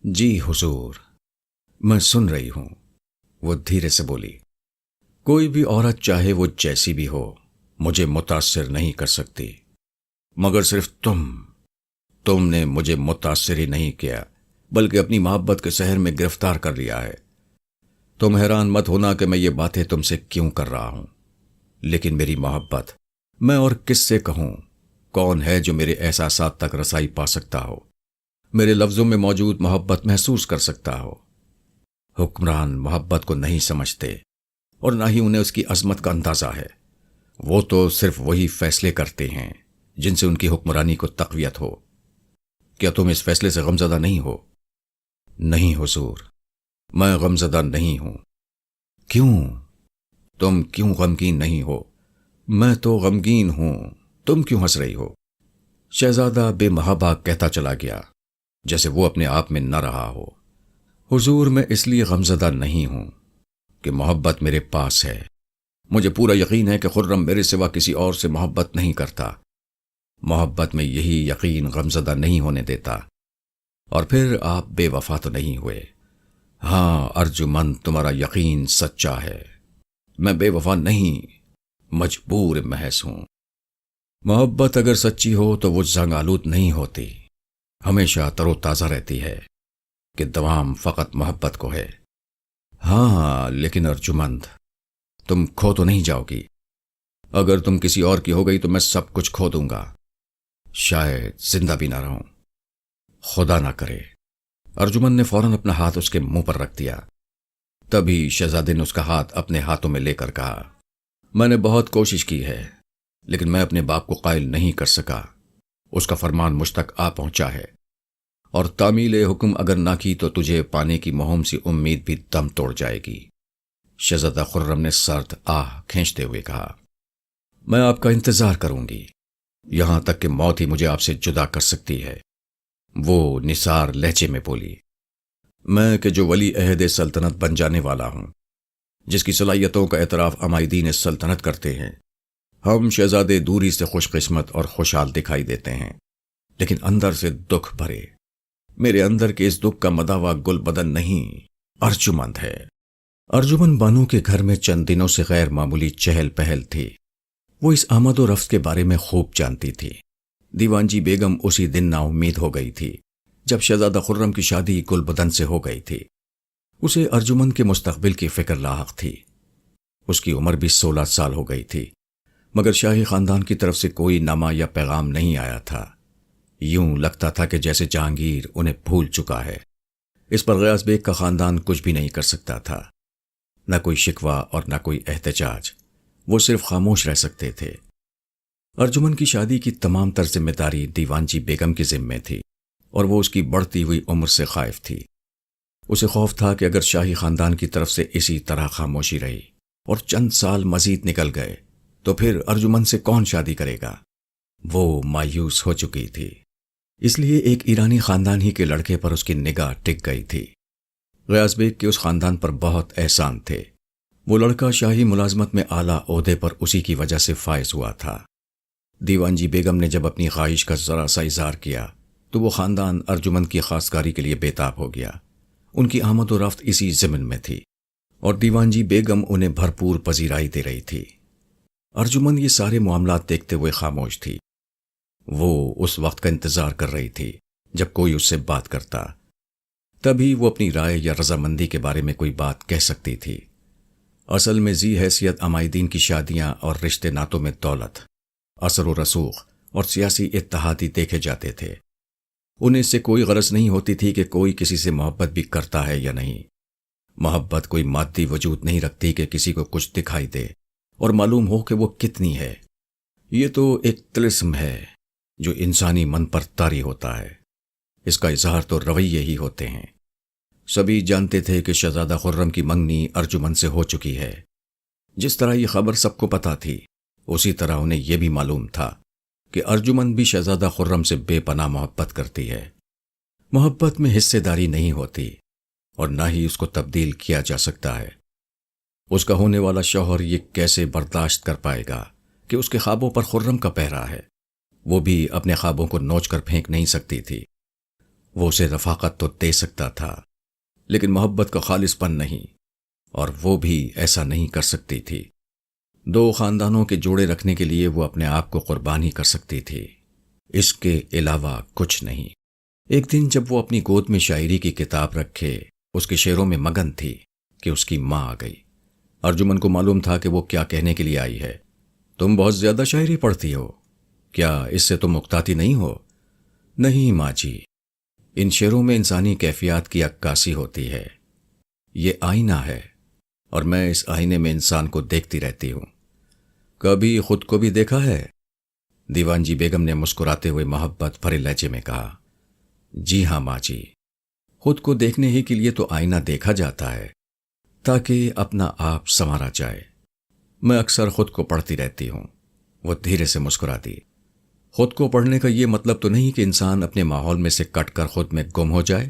جی حضور، میں سن رہی ہوں، وہ دھیرے سے بولی۔ کوئی بھی عورت چاہے وہ جیسی بھی ہو مجھے متاثر نہیں کر سکتی، مگر صرف تم نے مجھے متاثر ہی نہیں کیا بلکہ اپنی محبت کے سحر میں گرفتار کر لیا ہے۔ تم حیران مت ہونا کہ میں یہ باتیں تم سے کیوں کر رہا ہوں، لیکن میری محبت میں اور کس سے کہوں؟ کون ہے جو میرے احساسات تک رسائی پا سکتا ہو، میرے لفظوں میں موجود محبت محسوس کر سکتا ہو؟ حکمران محبت کو نہیں سمجھتے اور نہ ہی انہیں اس کی عظمت کا اندازہ ہے۔ وہ تو صرف وہی فیصلے کرتے ہیں جن سے ان کی حکمرانی کو تقویت ہو۔ کیا تم اس فیصلے سے غمزدہ نہیں ہو؟ نہیں حضور، میں غمزدہ نہیں ہوں۔ کیوں؟ تم کیوں غمگین نہیں ہو؟ میں تو غمگین ہوں، تم کیوں ہنس رہی ہو؟ شہزادہ بے محابہ کہتا چلا گیا جیسے وہ اپنے آپ میں نہ رہا ہو۔ حضور، میں اس لیے غمزدہ نہیں ہوں کہ محبت میرے پاس ہے۔ مجھے پورا یقین ہے کہ خرم میرے سوا کسی اور سے محبت نہیں کرتا۔ محبت میں یہی یقین غمزدہ نہیں ہونے دیتا۔ اور پھر آپ بے وفا تو نہیں ہوئے۔ ہاں ارجمند، تمہارا یقین سچا ہے، میں بے وفا نہیں، مجبور محض ہوں۔ محبت اگر سچی ہو تو وہ زنگ آلود نہیں ہوتی، ہمیشہ تر و تازہ رہتی ہے، کہ دوام فقط محبت کو ہے۔ ہاں لیکن ارجمند، تم کھو تو نہیں جاؤ گی؟ اگر تم کسی اور کی ہو گئی تو میں سب کچھ کھو دوں گا، شاید زندہ بھی نہ رہوں، خدا نہ کرے۔ ارجمن نے فوراً اپنا ہاتھ اس کے منہ پر رکھ دیا۔ تبھی شہزادے نے اس کا ہاتھ اپنے ہاتھوں میں لے کر کہا، میں نے بہت کوشش کی ہے لیکن میں اپنے باپ کو قائل نہیں کر سکا۔ اس کا فرمان مجھ تک آ پہنچا ہے، اور تعمیل حکم اگر نہ کی تو تجھے پانے کی مہم سی امید بھی دم توڑ جائے گی۔ شہزادہ خرم نے سرد آہ کھینچتے ہوئے کہا، میں آپ کا انتظار کروں گی، یہاں تک کہ موت ہی مجھے آپ سے جدا کر سکتی ہے۔ وہ نثار لہجے میں بولی، میں کہ جو ولی عہد سلطنت بن جانے والا ہوں، جس کی صلاحیتوں کا اعتراف عمائدین سلطنت کرتے ہیں، ہم شہزادے دوری سے خوش قسمت اور خوشحال دکھائی دیتے ہیں، لیکن اندر سے دکھ بھرے۔ میرے اندر کے اس دکھ کا مداوا گل بدن نہیں، ارجمند ہے۔ ارجمن بانو کے گھر میں چند دنوں سے غیر معمولی چہل پہل تھی۔ وہ اس آمد و رفت کے بارے میں خوب جانتی تھی۔ دیوان جی بیگم اسی دن نا امید ہو گئی تھی جب شہزادہ خرم کی شادی گل بدن سے ہو گئی تھی۔ اسے ارجمن کے مستقبل کی فکر لاحق تھی۔ اس کی عمر بھی 16 سال ہو گئی تھی، مگر شاہی خاندان کی طرف سے کوئی نامہ یا پیغام نہیں آیا تھا۔ یوں لگتا تھا کہ جیسے جہانگیر انہیں بھول چکا ہے۔ اس پر غیاث بیگ کا خاندان کچھ بھی نہیں کر سکتا تھا، نہ کوئی شکوہ اور نہ کوئی احتجاج، وہ صرف خاموش رہ سکتے تھے۔ ارجمن کی شادی کی تمام تر ذمہ داری دیوان جی بیگم کے ذمے تھی، اور وہ اس کی بڑھتی ہوئی عمر سے خائف تھی۔ اسے خوف تھا کہ اگر شاہی خاندان کی طرف سے اسی طرح خاموشی رہی اور چند سال مزید نکل گئے تو پھر ارجمن سے کون شادی کرے گا؟ وہ مایوس ہو چکی تھی، اس لیے ایک ایرانی خاندان ہی کے لڑکے پر اس کی نگاہ ٹک گئی تھی۔ غیاث بیگ کے اس خاندان پر بہت احسان تھے۔ وہ لڑکا شاہی ملازمت میں اعلیٰ عہدے پر اسی کی وجہ سے فائز ہوا تھا۔ دیوان جی بیگم نے جب اپنی خواہش کا ذرا سا اظہار کیا تو وہ خاندان ارجمن کی خاصکاری کے لیے بے تاب ہو گیا۔ ان کی آمد و رفت اسی ضمن میں تھی اور دیوان جی بیگم انہیں بھرپور پذیرائی دے رہی تھی۔ ارجمن یہ سارے معاملات دیکھتے ہوئے خاموش تھی۔ وہ اس وقت کا انتظار کر رہی تھی جب کوئی اس سے بات کرتا، تبھی وہ اپنی رائے یا رضامندی کے بارے میں کوئی بات کہہ سکتی تھی۔ اصل میں ذی حیثیت عمائدین کی شادیاں اور رشتے ناتوں میں دولت، اثر و رسوخ اور سیاسی اتحادی دیکھے جاتے تھے۔ انہیں اس سے کوئی غرض نہیں ہوتی تھی کہ کوئی کسی سے محبت بھی کرتا ہے یا نہیں۔ محبت کوئی مادی وجود نہیں رکھتی کہ کسی کو کچھ دکھائی دے اور معلوم ہو کہ وہ کتنی ہے۔ یہ تو ایک طلسم ہے جو انسانی من پر طاری ہوتا ہے۔ اس کا اظہار تو رویے ہی ہوتے ہیں۔ سبھی جانتے تھے کہ شہزادہ خرم کی منگنی ارجمن سے ہو چکی ہے۔ جس طرح یہ خبر سب کو پتا تھی، اسی طرح انہیں یہ بھی معلوم تھا کہ ارجمن بھی شہزادہ خرم سے بے پناہ محبت کرتی ہے۔ محبت میں حصے داری نہیں ہوتی اور نہ ہی اس کو تبدیل کیا جا سکتا ہے۔ اس کا ہونے والا شوہر یہ کیسے برداشت کر پائے گا کہ اس کے خوابوں پر خرم کا پہرا ہے؟ وہ بھی اپنے خوابوں کو نوچ کر پھینک نہیں سکتی تھی۔ وہ اسے رفاقت تو دے سکتا تھا، لیکن محبت کا خالص پن نہیں، اور وہ بھی ایسا نہیں کر سکتی تھی۔ دو خاندانوں کے جوڑے رکھنے کے لیے وہ اپنے آپ کو قربانی کر سکتی تھی، اس کے علاوہ کچھ نہیں۔ ایک دن جب وہ اپنی گود میں شاعری کی کتاب رکھے اس کے شعروں میں مگن تھی کہ اس کی ماں آ گئی۔ ارجمن کو معلوم تھا کہ وہ کیا کہنے کے لیے آئی ہے۔ تم بہت زیادہ شاعری پڑھتی ہو، کیا اس سے تم مکتاتی نہیں ہو؟ نہیں ماں جی، ان شعروں میں انسانی کیفیات کی عکاسی ہوتی ہے۔ یہ آئینہ ہے اور میں اس آئینے میں انسان کو دیکھتی رہتی ہوں۔ کبھی خود کو بھی دیکھا ہے؟ دیوان جی بیگم نے مسکراتے ہوئے محبت بھرے لہجے میں کہا۔ جی ہاں ماں جی، خود کو دیکھنے ہی کے لیے تو آئینہ دیکھا جاتا ہے تاکہ اپنا آپ سنوارا جائے۔ میں اکثر خود کو پڑھتی رہتی ہوں۔ وہ دھیرے سے مسکرا دی۔ خود کو پڑھنے کا یہ مطلب تو نہیں کہ انسان اپنے ماحول میں سے کٹ کر خود میں گم ہو جائے۔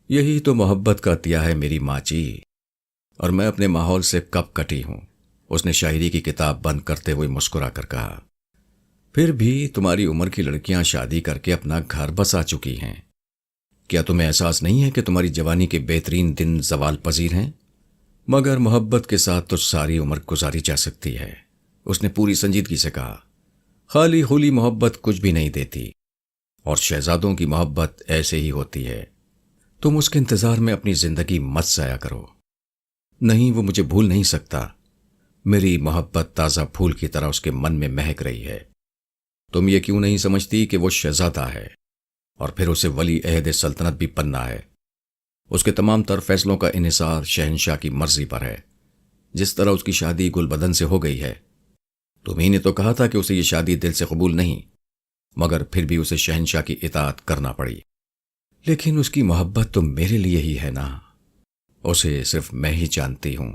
یہی تو محبت کا عطیہ ہے میری ماں جی، اور میں اپنے ماحول سے کب کٹی ہوں۔ اس نے شاعری کی کتاب بند کرتے ہوئے مسکرا کر کہا۔ پھر بھی تمہاری عمر کی لڑکیاں شادی کر کے اپنا گھر بسا چکی ہیں۔ کیا تمہیں احساس نہیں ہے کہ تمہاری جوانی کے بہترین دن زوال پذیر ہیں؟ مگر محبت کے ساتھ تو ساری عمر گزاری جا سکتی ہے، اس نے پوری سنجیدگی سے کہا۔ خالی خولی محبت کچھ بھی نہیں دیتی، اور شہزادوں کی محبت ایسے ہی ہوتی ہے۔ تم اس کے انتظار میں اپنی زندگی مت ضائع کرو۔ نہیں، وہ مجھے بھول نہیں سکتا۔ میری محبت تازہ پھول کی طرح اس کے من میں مہک رہی ہے۔ تم یہ کیوں نہیں سمجھتی کہ وہ شہزادہ ہے اور پھر اسے ولی عہد سلطنت بھی بننا ہے؟ اس کے تمام تر فیصلوں کا انحصار شہنشاہ کی مرضی پر ہے۔ جس طرح اس کی شادی گل بدن سے ہو گئی ہے، تمہیں نے تو کہا تھا کہ اسے یہ شادی دل سے قبول نہیں، مگر پھر بھی اسے شہنشاہ کی اطاعت کرنا پڑی۔ لیکن اس کی محبت تو میرے لیے ہی ہے نا، اسے صرف میں ہی جانتی ہوں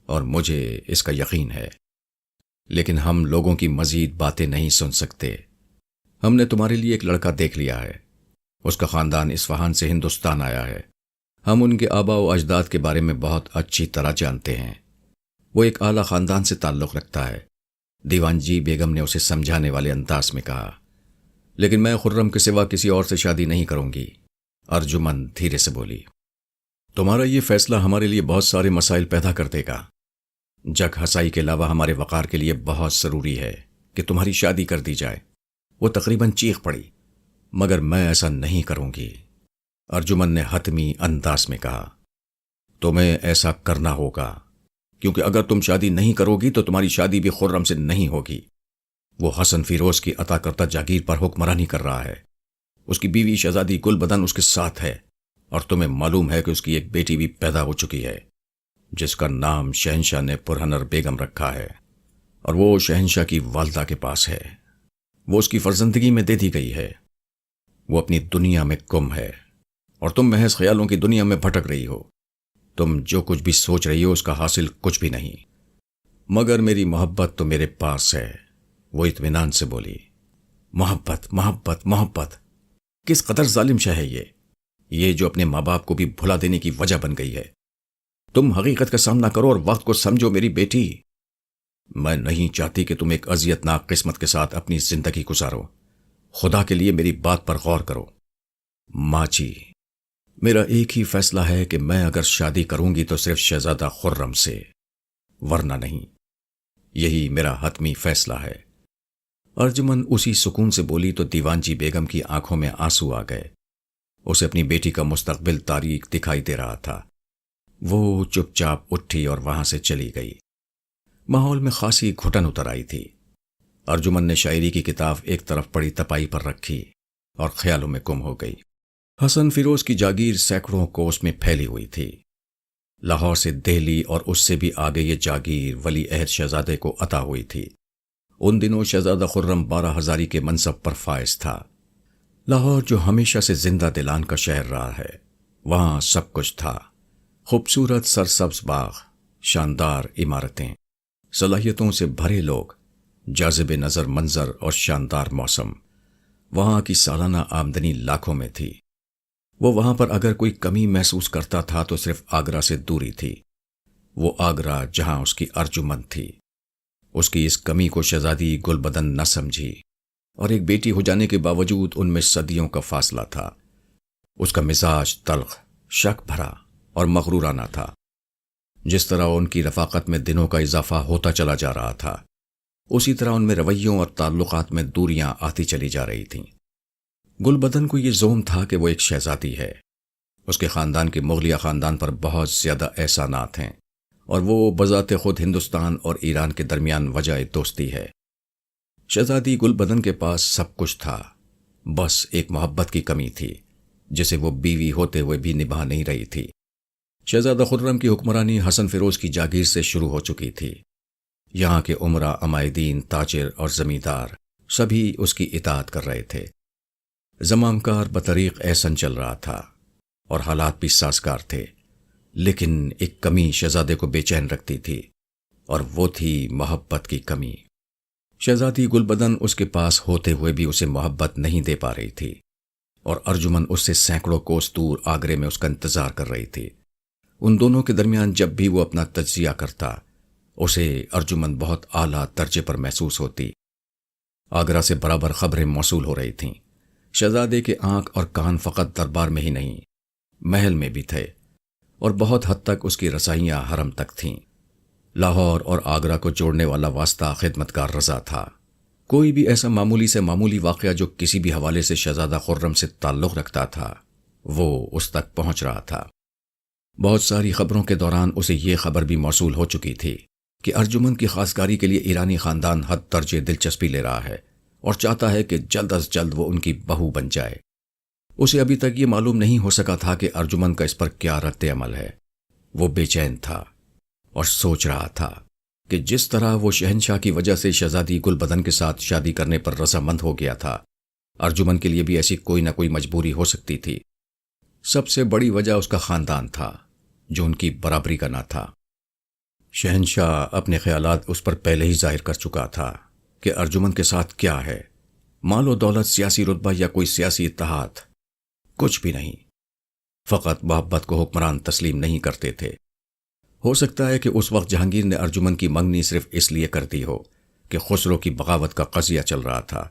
اور مجھے اس کا یقین ہے۔ لیکن ہم لوگوں کی مزید باتیں نہیں سن سکتے۔ ہم نے تمہارے لیے ایک لڑکا دیکھ لیا ہے۔ اس کا خاندان اصفہان سے ہندوستان آیا ہے۔ ہم ان کے آبا و اجداد کے بارے میں بہت اچھی طرح جانتے ہیں۔ وہ ایک اعلیٰ خاندان سے تعلق رکھتا ہے، دیوان جی بیگم نے اسے سمجھانے والے انداز میں کہا۔ لیکن میں خرم کے سوا کسی اور سے شادی نہیں کروں گی، ارجمن دھیرے سے بولی۔ تمہارا یہ فیصلہ ہمارے لیے بہت سارے مسائل پیدا کر دے گا۔ جگ ہسائی کے علاوہ ہمارے وقار کے لیے بہت ضروری ہے کہ تمہاری شادی کر دی جائے۔ وہ تقریباً چیخ پڑی۔ مگر میں ایسا نہیں کروں گی، ارجمن نے حتمی انداز میں کہا۔ تمہیں ایسا کرنا ہوگا۔ کیونکہ اگر تم شادی نہیں کرو گی تو تمہاری شادی بھی خرم سے نہیں ہوگی۔ وہ حسن فیروز کی عطا کردہ جاگیر پر حکمرانی کر رہا ہے۔ اس کی بیوی شہزادی گل بدن اس کے ساتھ ہے، اور تمہیں معلوم ہے کہ اس کی ایک بیٹی بھی پیدا ہو چکی ہے جس کا نام شہنشاہ نے پرہنر بیگم رکھا ہے، اور وہ شہنشاہ کی والدہ کے پاس ہے۔ وہ اس کی فرزندگی میں دے دی گئی ہے۔ وہ اپنی دنیا میں گم ہے اور تم محض خیالوں کی دنیا میں بھٹک رہی ہو۔ تم جو کچھ بھی سوچ رہی ہو اس کا حاصل کچھ بھی نہیں، مگر میری محبت تو میرے پاس ہے۔ وہ اطمینان سے بولی۔ محبت محبت محبت، کس قدر ظالم شے ہے یہ جو اپنے ماں باپ کو بھی بھلا دینے کی وجہ بن گئی ہے۔ تم حقیقت کا سامنا کرو اور وقت کو سمجھو میری بیٹی۔ میں نہیں چاہتی کہ تم ایک اذیت ناک قسمت کے ساتھ اپنی زندگی گزارو۔ خدا کے لیے میری بات پر غور کرو۔ ماں جی، میرا ایک ہی فیصلہ ہے کہ میں اگر شادی کروں گی تو صرف شہزادہ خرم سے، ورنہ نہیں۔ یہی میرا حتمی فیصلہ ہے۔ ارجمن اسی سکون سے بولی تو دیوان جی بیگم کی آنکھوں میں آنسو آ گئے۔ اسے اپنی بیٹی کا مستقبل تاریک دکھائی دے رہا تھا۔ وہ چپ چاپ اٹھی اور وہاں سے چلی گئی۔ ماحول میں خاصی گھٹن اتر آئی تھی۔ ارجمن نے شاعری کی کتاب ایک طرف پڑی تپائی پر رکھی اور خیالوں میں گم ہو گئی۔ حسن فیروز کی جاگیر سینکڑوں کوس میں پھیلی ہوئی تھی۔ لاہور سے دہلی اور اس سے بھی آگے یہ جاگیر ولی عہد شہزادے کو عطا ہوئی تھی۔ ان دنوں شہزادہ خرم 12 ہزاری کے منصب پر فائز تھا۔ لاہور جو ہمیشہ سے زندہ دلان کا شہر رہا ہے، وہاں سب کچھ تھا۔ خوبصورت سرسبز باغ، شاندار عمارتیں، صلاحیتوں سے بھرے لوگ، جاذب نظر منظر اور شاندار موسم۔ وہاں کی سالانہ آمدنی لاکھوں میں تھی۔ وہ وہاں پر اگر کوئی کمی محسوس کرتا تھا تو صرف آگرہ سے دوری تھی۔ وہ آگرہ جہاں اس کی ارجمن تھی۔ اس کی اس کمی کو شہزادی گل بدن نہ سمجھی، اور ایک بیٹی ہو جانے کے باوجود ان میں صدیوں کا فاصلہ تھا۔ اس کا مزاج تلخ، شک بھرا اور مغرورانہ تھا۔ جس طرح ان کی رفاقت میں دنوں کا اضافہ ہوتا چلا جا رہا تھا، اسی طرح ان میں رویوں اور تعلقات میں دوریاں آتی چلی جا رہی تھیں۔ گل بدن کو یہ زوم تھا کہ وہ ایک شہزادی ہے۔ اس کے خاندان کے مغلیہ خاندان پر بہت زیادہ احسانات ہیں، اور وہ بذات خود ہندوستان اور ایران کے درمیان وجہ دوستی ہے۔ شہزادی گل بدن کے پاس سب کچھ تھا، بس ایک محبت کی کمی تھی جسے وہ بیوی ہوتے ہوئے بھی نبھا نہیں رہی تھی۔ شہزادہ خرم کی حکمرانی حسن فیروز کی جاگیر سے شروع ہو چکی تھی۔ یہاں کے عمرا، عمائدین، تاجر اور زمیندار سبھی اس کی اطاعت کر رہے تھے۔ زمامکار بطریق احسن چل رہا تھا اور حالات بھی سازگار تھے، لیکن ایک کمی شہزادے کو بے چین رکھتی تھی، اور وہ تھی محبت کی کمی۔ شہزادی گل بدن اس کے پاس ہوتے ہوئے بھی اسے محبت نہیں دے پا رہی تھی، اور ارجمن اس سے سینکڑوں کوس دور آگرے میں اس کا انتظار کر رہی تھی۔ ان دونوں کے درمیان جب بھی وہ اپنا تجزیہ کرتا، اسے ارجمن بہت اعلیٰ درجے پر محسوس ہوتی۔ آگرہ سے برابر خبریں موصول ہو رہی تھیں۔ شہزادے کے آنکھ اور کان فقط دربار میں ہی نہیں، محل میں بھی تھے، اور بہت حد تک اس کی رسائیاں حرم تک تھیں۔ لاہور اور آگرہ کو جوڑنے والا واسطہ خدمتگار رضا تھا۔ کوئی بھی ایسا معمولی سے معمولی واقعہ جو کسی بھی حوالے سے شہزادہ خرم سے تعلق رکھتا تھا، وہ اس تک پہنچ رہا تھا۔ بہت ساری خبروں کے دوران اسے یہ خبر بھی موصول ہو چکی تھی کہ ارجمن کی خواستگاری کے لیے ایرانی خاندان حد درجے دلچسپی لے رہا ہے اور چاہتا ہے کہ جلد از جلد وہ ان کی بہو بن جائے۔ اسے ابھی تک یہ معلوم نہیں ہو سکا تھا کہ ارجمن کا اس پر کیا رد عمل ہے۔ وہ بے چین تھا اور سوچ رہا تھا کہ جس طرح وہ شہنشاہ کی وجہ سے شہزادی گل بدن کے ساتھ شادی کرنے پر رضامند ہو گیا تھا، ارجمن کے لیے بھی ایسی کوئی نہ کوئی مجبوری ہو سکتی تھی۔ سب سے بڑی وجہ اس کا خاندان تھا جو ان کی برابری کا نہ تھا۔ شہنشاہ اپنے خیالات اس پر پہلے ہی ظاہر کر چکا تھا کہ ارجمن کے ساتھ کیا ہے، مال و دولت، سیاسی رتبہ یا کوئی سیاسی اتحاد، کچھ بھی نہیں۔ فقط محبت کو حکمران تسلیم نہیں کرتے تھے۔ ہو سکتا ہے کہ اس وقت جہانگیر نے ارجمن کی منگنی صرف اس لیے کر دی ہو کہ خسرو کی بغاوت کا قضیہ چل رہا تھا۔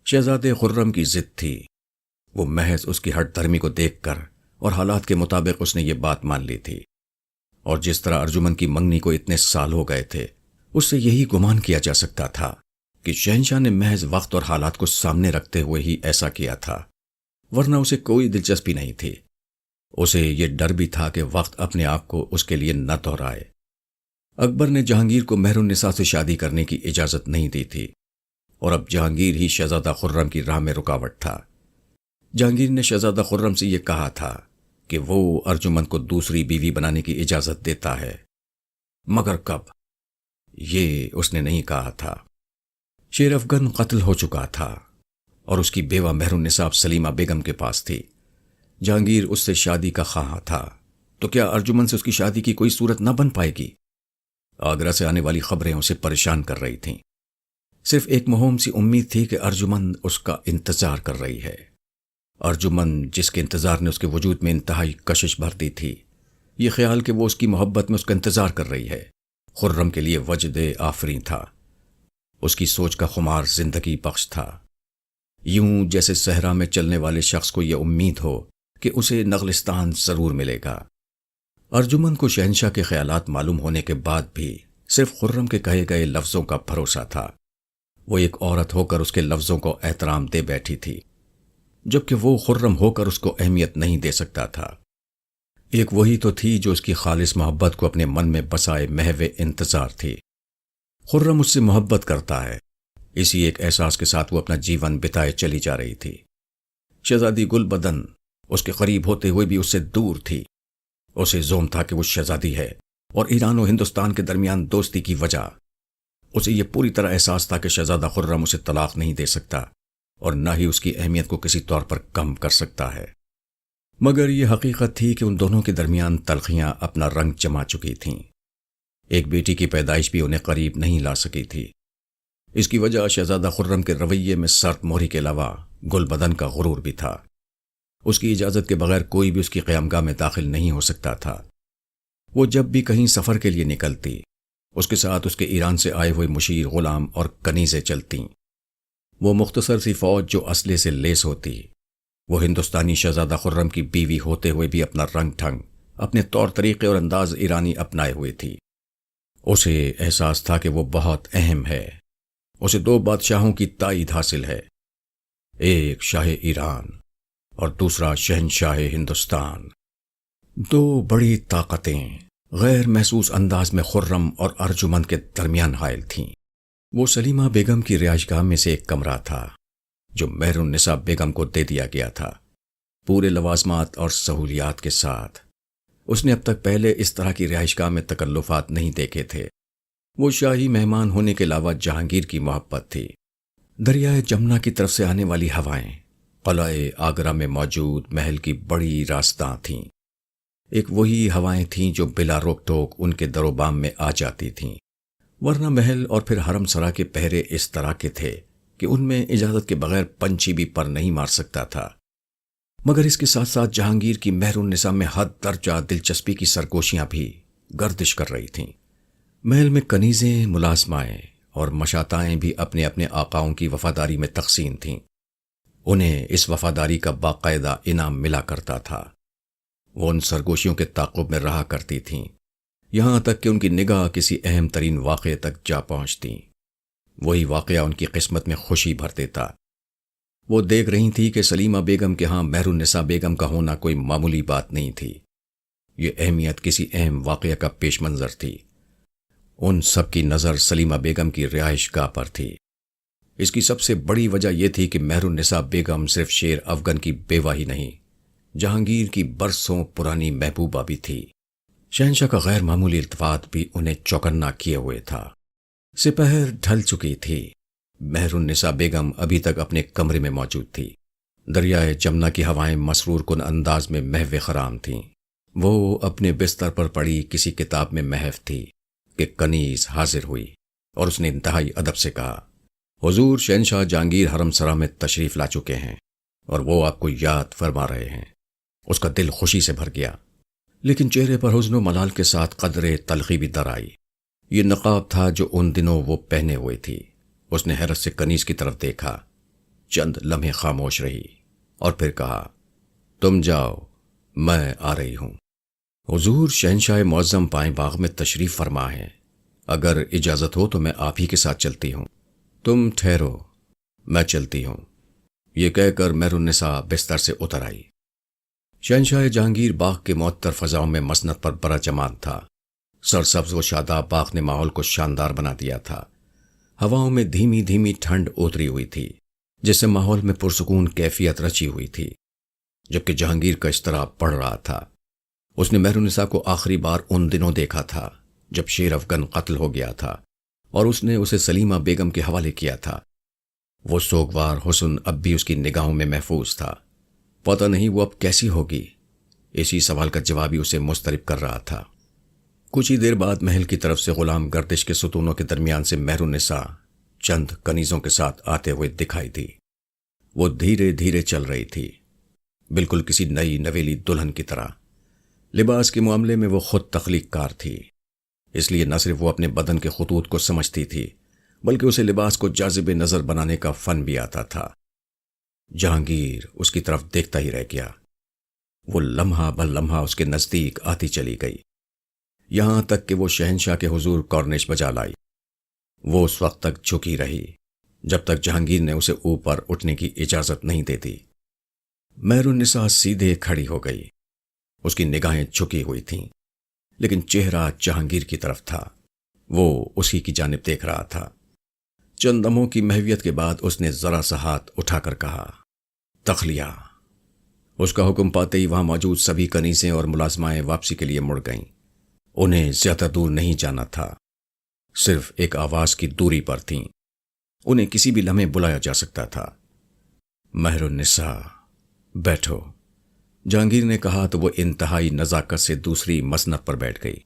شہزادے خرم کی ضد تھی۔ وہ محض اس کی ہٹ دھرمی کو دیکھ کر اور حالات کے مطابق اس نے یہ بات مان لی تھی، اور جس طرح ارجمن کی منگنی کو اتنے سال ہو گئے تھے، اس سے یہی گمان کیا جا سکتا تھا کہ شہنشاہ نے محض وقت اور حالات کو سامنے رکھتے ہوئے ہی ایسا کیا تھا، ورنہ اسے کوئی دلچسپی نہیں تھی۔ اسے یہ ڈر بھی تھا کہ وقت اپنے آپ کو اس کے لیے نہ دہرائے۔ اکبر نے جہانگیر کو مہر النساء سے شادی کرنے کی اجازت نہیں دی تھی، اور اب جہانگیر ہی شہزادہ خرم کی راہ میں رکاوٹ تھا۔ جہانگیر نے شہزادہ خرم سے یہ کہا تھا کہ وہ ارجمند کو دوسری بیوی بنانے کی اجازت دیتا ہے، مگر کب، یہ اس نے نہیں کہا تھا۔ شیر افغن قتل ہو چکا تھا اور اس کی بیوہ مہر النساء سلیمہ بیگم کے پاس تھی۔ جہانگیر اس سے شادی کا خواہاں تھا، تو کیا ارجمند سے اس کی شادی کی کوئی صورت نہ بن پائے گی؟ آگرہ سے آنے والی خبریں اسے پریشان کر رہی تھیں۔ صرف ایک مہوم سی امید تھی کہ ارجمند اس کا انتظار کر رہی ہے، ارجمند جس کے انتظار نے اس کے وجود میں انتہائی کشش بھر دی تھی۔ یہ خیال کہ وہ اس کی محبت میں اس کا انتظار کر رہی ہے خرم کے لیے وجد آفریں تھا۔ اس کی سوچ کا خمار زندگی بخش تھا، یوں جیسے صحرا میں چلنے والے شخص کو یہ امید ہو کہ اسے نغلستان ضرور ملے گا۔ ارجمند کو شہنشاہ کے خیالات معلوم ہونے کے بعد بھی صرف خرم کے کہے گئے لفظوں کا بھروسہ تھا۔ وہ ایک عورت ہو کر اس کے لفظوں کو احترام دے بیٹھی تھی، جبکہ وہ خرم ہو کر اس کو اہمیت نہیں دے سکتا تھا۔ ایک وہی تو تھی جو اس کی خالص محبت کو اپنے من میں بسائے محو انتظار تھی۔ خرم اس سے محبت کرتا ہے، اسی ایک احساس کے ساتھ وہ اپنا جیون بتائے چلی جا رہی تھی۔ شہزادی گل بدن اس کے قریب ہوتے ہوئے بھی اس سے دور تھی۔ اسے زوم تھا کہ وہ شہزادی ہے، اور ایران و ہندوستان کے درمیان دوستی کی وجہ۔ اسے یہ پوری طرح احساس تھا کہ شہزادہ خرم اسے طلاق نہیں دے سکتا، اور نہ ہی اس کی اہمیت کو کسی طور پر کم کر سکتا ہے۔ مگر یہ حقیقت تھی کہ ان دونوں کے درمیان تلخیاں اپنا رنگ جما چکی تھیں۔ ایک بیٹی کی پیدائش بھی انہیں قریب نہیں لا سکی تھی۔ اس کی وجہ شہزادہ خرم کے رویے میں سرد موہری کے علاوہ گل بدن کا غرور بھی تھا۔ اس کی اجازت کے بغیر کوئی بھی اس کی قیامگاہ میں داخل نہیں ہو سکتا تھا۔ وہ جب بھی کہیں سفر کے لیے نکلتی، اس کے ساتھ اس کے ایران سے آئے ہوئے مشیر غلام اور کنیزیں چلتیں۔ وہ مختصر سی فوج جو اسلحے سے لیس ہوتی، وہ ہندوستانی شہزادہ خرم کی بیوی ہوتے ہوئے بھی اپنا رنگ ڈھنگ، اپنے طور طریقے اور انداز ایرانی اپنائے ہوئے تھی۔ اسے احساس تھا کہ وہ بہت اہم ہے۔ اسے دو بادشاہوں کی تائید حاصل ہے، ایک شاہ ایران اور دوسرا شہنشاہ ہندوستان۔ دو بڑی طاقتیں غیر محسوس انداز میں خرم اور ارجمند کے درمیان حائل تھیں۔ وہ سلیمہ بیگم کی رہائش گاہ میں سے ایک کمرہ تھا جو مہر النساء بیگم کو دے دیا گیا تھا، پورے لوازمات اور سہولیات کے ساتھ۔ اس نے اب تک پہلے اس طرح کی رہائش گاہ میں تکلفات نہیں دیکھے تھے۔ وہ شاہی مہمان ہونے کے علاوہ جہانگیر کی محبت تھی۔ دریائے جمنا کی طرف سے آنے والی ہوائیں قلعہ آگرہ میں موجود محل کی بڑی راستاں تھیں۔ ایک وہی ہوائیں تھیں جو بلا روک ٹوک ان کے در و بام میں آ جاتی تھیں، ورنہ محل اور پھر حرم سرا کے پہرے اس طرح کے تھے کہ ان میں اجازت کے بغیر پنچھی بھی پر نہیں مار سکتا تھا۔ مگر اس کے ساتھ ساتھ جہانگیر کی مہر النساء میں حد درجہ دلچسپی کی سرگوشیاں بھی گردش کر رہی تھیں۔ محل میں کنیزیں، ملازمائیں اور مشاتائیں بھی اپنے اپنے آقاؤں کی وفاداری میں تقسیم تھیں۔ انہیں اس وفاداری کا باقاعدہ انعام ملا کرتا تھا۔ وہ ان سرگوشیوں کے تعاقب میں رہا کرتی تھیں، یہاں تک کہ ان کی نگاہ کسی اہم ترین واقعے تک جا پہنچتی۔ وہی واقعہ ان کی قسمت میں خوشی بھر دیتا۔ وہ دیکھ رہی تھی کہ سلیمہ بیگم کے ہاں مہر النساء بیگم کا ہونا کوئی معمولی بات نہیں تھی۔ یہ اہمیت کسی اہم واقعہ کا پیش منظر تھی۔ ان سب کی نظر سلیمہ بیگم کی رہائش گاہ پر تھی۔ اس کی سب سے بڑی وجہ یہ تھی کہ مہر النساء بیگم صرف شیر افغن کی بیوہ ہی نہیں، جہانگیر کی برسوں پرانی محبوبہ بھی تھی۔ شہنشاہ کا غیر معمولی التفات بھی انہیں چوکنا کیے ہوئے تھا۔ سپہر ڈھل چکی تھی۔ مہر النساء بیگم ابھی تک اپنے کمرے میں موجود تھی۔ دریائے جمنا کی ہوائیں مسرور کن انداز میں محو خرام تھیں۔ وہ اپنے بستر پر پڑی کسی کتاب میں محو تھی کہ کنیز حاضر ہوئی اور اس نے انتہائی ادب سے کہا، حضور شہنشاہ جہانگیر حرم سرا میں تشریف لا چکے ہیں اور وہ آپ کو یاد فرما رہے ہیں۔ اس کا دل خوشی سے بھر گیا، لیکن چہرے پر حزن و ملال کے ساتھ قدرے تلخی بھی در آئی۔ یہ نقاب تھا جو ان دنوں وہ پہنے ہوئے تھی۔ اس نے حیرت سے کنیز کی طرف دیکھا، چند لمحے خاموش رہی اور پھر کہا، تم جاؤ، میں آ رہی ہوں۔ حضور شہنشاہ معظم پائیں باغ میں تشریف فرما ہے، اگر اجازت ہو تو میں آپ ہی کے ساتھ چلتی ہوں۔ تم ٹھہرو، میں چلتی ہوں، یہ کہہ کر مہر النساء بستر سے اتر آئی۔ شہنشاہ جہانگیر باغ کے معطر فضاؤں میں مسند پر برا جمان تھا۔ سرسبز و شاداب باغ نے ماحول کو شاندار بنا دیا تھا۔ ہواؤں میں دھیمی دھیمی ٹھنڈ اتری ہوئی تھی، جس سے ماحول میں پرسکون کیفیت رچی ہوئی تھی۔ جبکہ جہانگیر کا اضطراب بڑھ رہا تھا۔ اس نے مہرالنساء کو آخری بار ان دنوں دیکھا تھا جب شیر افغن قتل ہو گیا تھا، اور اس نے اسے سلیمہ بیگم کے حوالے کیا تھا۔ وہ سوگوار حسن اب بھی اس کی نگاہوں میں محفوظ تھا۔ پتہ نہیں وہ اب کیسی ہوگی، اسی سوال کا جواب ہی اسے مضطرب کر رہا تھا۔ کچھ ہی دیر بعد محل کی طرف سے غلام گردش کے ستونوں کے درمیان سے مہرالنساء چند کنیزوں کے ساتھ آتے ہوئے دکھائی دی۔ وہ دھیرے دھیرے چل رہی تھی، بالکل کسی نئی نویلی دلہن کی طرح۔ لباس کے معاملے میں وہ خود تخلیق کار تھی، اس لیے نہ صرف وہ اپنے بدن کے خطوط کو سمجھتی تھی، بلکہ اسے لباس کو جاذب نظر بنانے کا فن بھی آتا تھا۔ جہانگیر اس کی طرف دیکھتا ہی رہ گیا۔ وہ لمحہ بہ لمحہ اس کے نزدیک آتی چلی گئی، یہاں تک کہ وہ شہنشاہ کے حضور کارنش بجا لائی۔ وہ اس وقت تک جھکی رہی جب تک جہانگیر نے اسے اوپر اٹھنے کی اجازت نہیں دے دی۔ مہرالنساء سیدھے کھڑی ہو گئی، اس کی نگاہیں جھکی ہوئی تھیں، لیکن چہرہ جہانگیر کی طرف تھا۔ وہ اسی کی جانب دیکھ رہا تھا۔ چند لمحوں کی محویت کے بعد اس نے ذرا سا ہاتھ اٹھا کر کہا، تخلیہ۔ اس کا حکم پاتے ہی وہاں موجود سبھی کنیزیں اور ملازمائیں واپسی کے لیے مڑ گئیں۔ انہیں زیادہ دور نہیں جانا تھا، صرف ایک آواز کی دوری پر تھیں۔ انہیں کسی بھی لمحے بلایا جا سکتا تھا۔ مہرالنساء بیٹھو، جہانگیر نے کہا تو وہ انتہائی نزاکت سے دوسری مسند پر بیٹھ گئی۔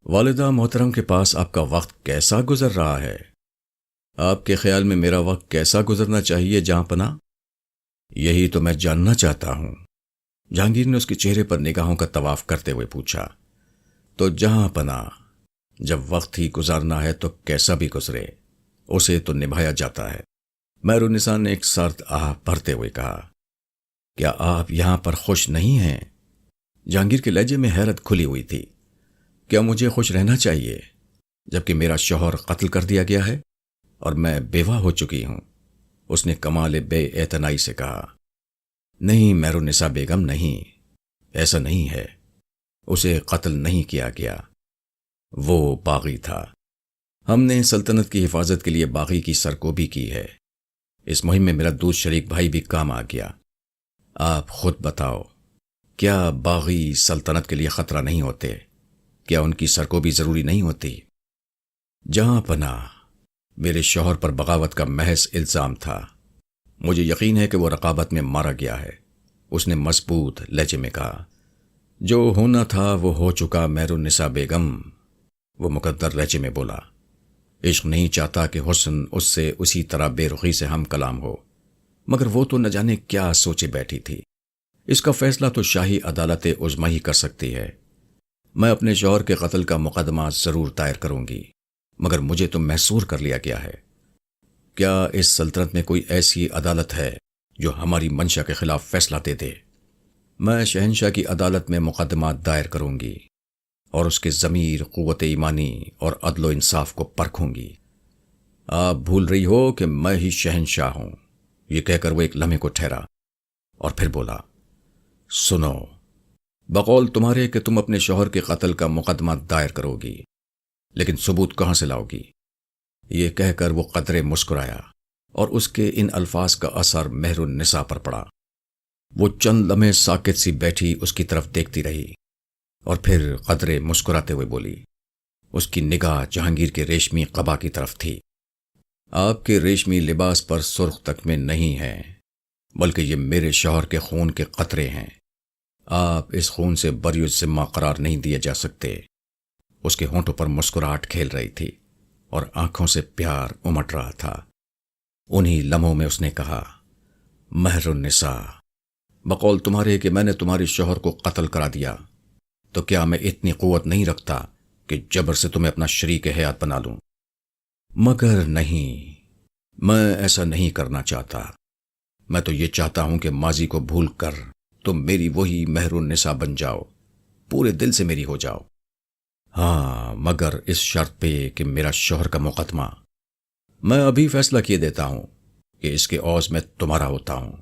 والدہ محترم کے پاس آپ کا وقت کیسا گزر رہا ہے؟ آپ کے خیال میں میرا وقت کیسا گزرنا چاہیے جہاں پناہ؟ یہی تو میں جاننا چاہتا ہوں، جہانگیر نے اس کے چہرے پر نگاہوں کا طواف کرتے ہوئے پوچھا۔ تو جہاں پناہ، جب وقت ہی گزارنا ہے تو کیسا بھی گزرے، اسے تو نبھایا جاتا ہے۔ مہرالنساء نے ایک سرد آہ بھرتے ہوئے کہا، کیا آپ یہاں پر خوش نہیں ہیں؟ جہانگیر کے لہجے میں حیرت کھلی ہوئی تھی۔ کیا مجھے خوش رہنا چاہیے جبکہ میرا شوہر قتل کر دیا گیا ہے اور میں بیوہ ہو چکی ہوں؟ اس نے کمال بے اعتنائی سے کہا۔ نہیں مہرالنساء بیگم، نہیں، ایسا نہیں ہے۔ اسے قتل نہیں کیا گیا، وہ باغی تھا۔ ہم نے سلطنت کی حفاظت کے لیے باغی کی سرکوبی کی ہے۔ اس مہم میں میرا دوست شریک بھائی بھی کام آ گیا۔ آپ خود بتاؤ، کیا باغی سلطنت کے لیے خطرہ نہیں ہوتے؟ کیا ان کی سرکوبی ضروری نہیں ہوتی؟ جہاں پناہ، میرے شوہر پر بغاوت کا محض الزام تھا۔ مجھے یقین ہے کہ وہ رقابت میں مارا گیا ہے، اس نے مضبوط لہجے میں کہا۔ جو ہونا تھا وہ ہو چکا مہرالنساء بیگم، وہ مقدر لہجے میں بولا۔ عشق نہیں چاہتا کہ حسن اس سے اسی طرح بے رخی سے ہم کلام ہو، مگر وہ تو نہ جانے کیا سوچے بیٹھی تھی۔ اس کا فیصلہ تو شاہی عدالت عظمی ہی کر سکتی ہے۔ میں اپنے شوہر کے قتل کا مقدمہ ضرور دائر کروں گی، مگر مجھے تو محصور کر لیا گیا ہے۔ کیا اس سلطنت میں کوئی ایسی عدالت ہے جو ہماری منشا کے خلاف فیصلہ دے دے؟ میں شہنشاہ کی عدالت میں مقدمات دائر کروں گی اور اس کے ضمیر، قوت ایمانی اور عدل و انصاف کو پرکھوں گی۔ آپ بھول رہی ہو کہ میں ہی شہنشاہ ہوں، یہ کہہ کر وہ ایک لمحے کو ٹھہرا اور پھر بولا، سنو، بقول تمہارے کہ تم اپنے شوہر کے قتل کا مقدمہ دائر کرو گی، لیکن ثبوت کہاں سے لاؤ گی؟ یہ کہہ کر وہ قدرے مسکرایا اور اس کے ان الفاظ کا اثر مہرالنساء پر پڑا۔ وہ چند لمحے ساکت سی بیٹھی اس کی طرف دیکھتی رہی اور پھر قدرے مسکراتے ہوئے بولی۔ اس کی نگاہ جہانگیر کے ریشمی قبا کی طرف تھی۔ آپ کے ریشمی لباس پر سرخ تکمے نہیں ہیں، بلکہ یہ میرے شوہر کے خون کے قطرے ہیں۔ آپ اس خون سے بری الذمہ قرار نہیں دیے جا سکتے۔ اس کے ہونٹوں پر مسکراہٹ کھیل رہی تھی اور آنکھوں سے پیار امٹ رہا تھا۔ انہی لمحوں میں اس نے کہا، مہرالنساء، بقول تمہارے کہ میں نے تمہارے شوہر کو قتل کرا دیا، تو کیا میں اتنی قوت نہیں رکھتا کہ جبر سے تمہیں اپنا شریک حیات بنا لوں؟ مگر نہیں، میں ایسا نہیں کرنا چاہتا۔ میں تو یہ چاہتا ہوں کہ ماضی کو بھول کر تم میری وہی مہرالنساء بن جاؤ، پورے دل سے میری ہو جاؤ۔ ہاں، مگر اس شرط پہ کہ میرا شوہر کا مقدمہ میں ابھی فیصلہ کیے دیتا ہوں کہ اس کے عوض میں تمہارا ہوتا ہوں۔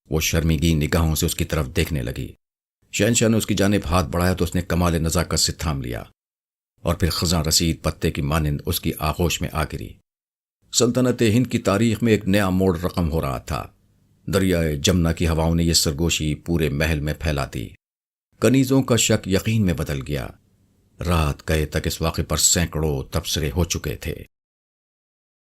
وہ شرمیگی نگاہوں سے اس کی طرف دیکھنے لگی۔ شہنشاہ نے اس کی جانب ہاتھ بڑھایا تو اس نے کمال نزاکت سے تھام لیا اور پھر خزاں رسید پتے کی مانند اس کی آغوش میں آ گری۔ سلطنت ہند کی تاریخ میں ایک نیا موڑ رقم ہو رہا تھا۔ دریائے جمنا کی ہواؤں نے یہ سرگوشی پورے محل میں پھیلا دی۔ کنیزوں کا شک یقین میں بدل گیا۔ رات گئے تک اس واقعے پر سینکڑوں تبصرے ہو چکے تھے۔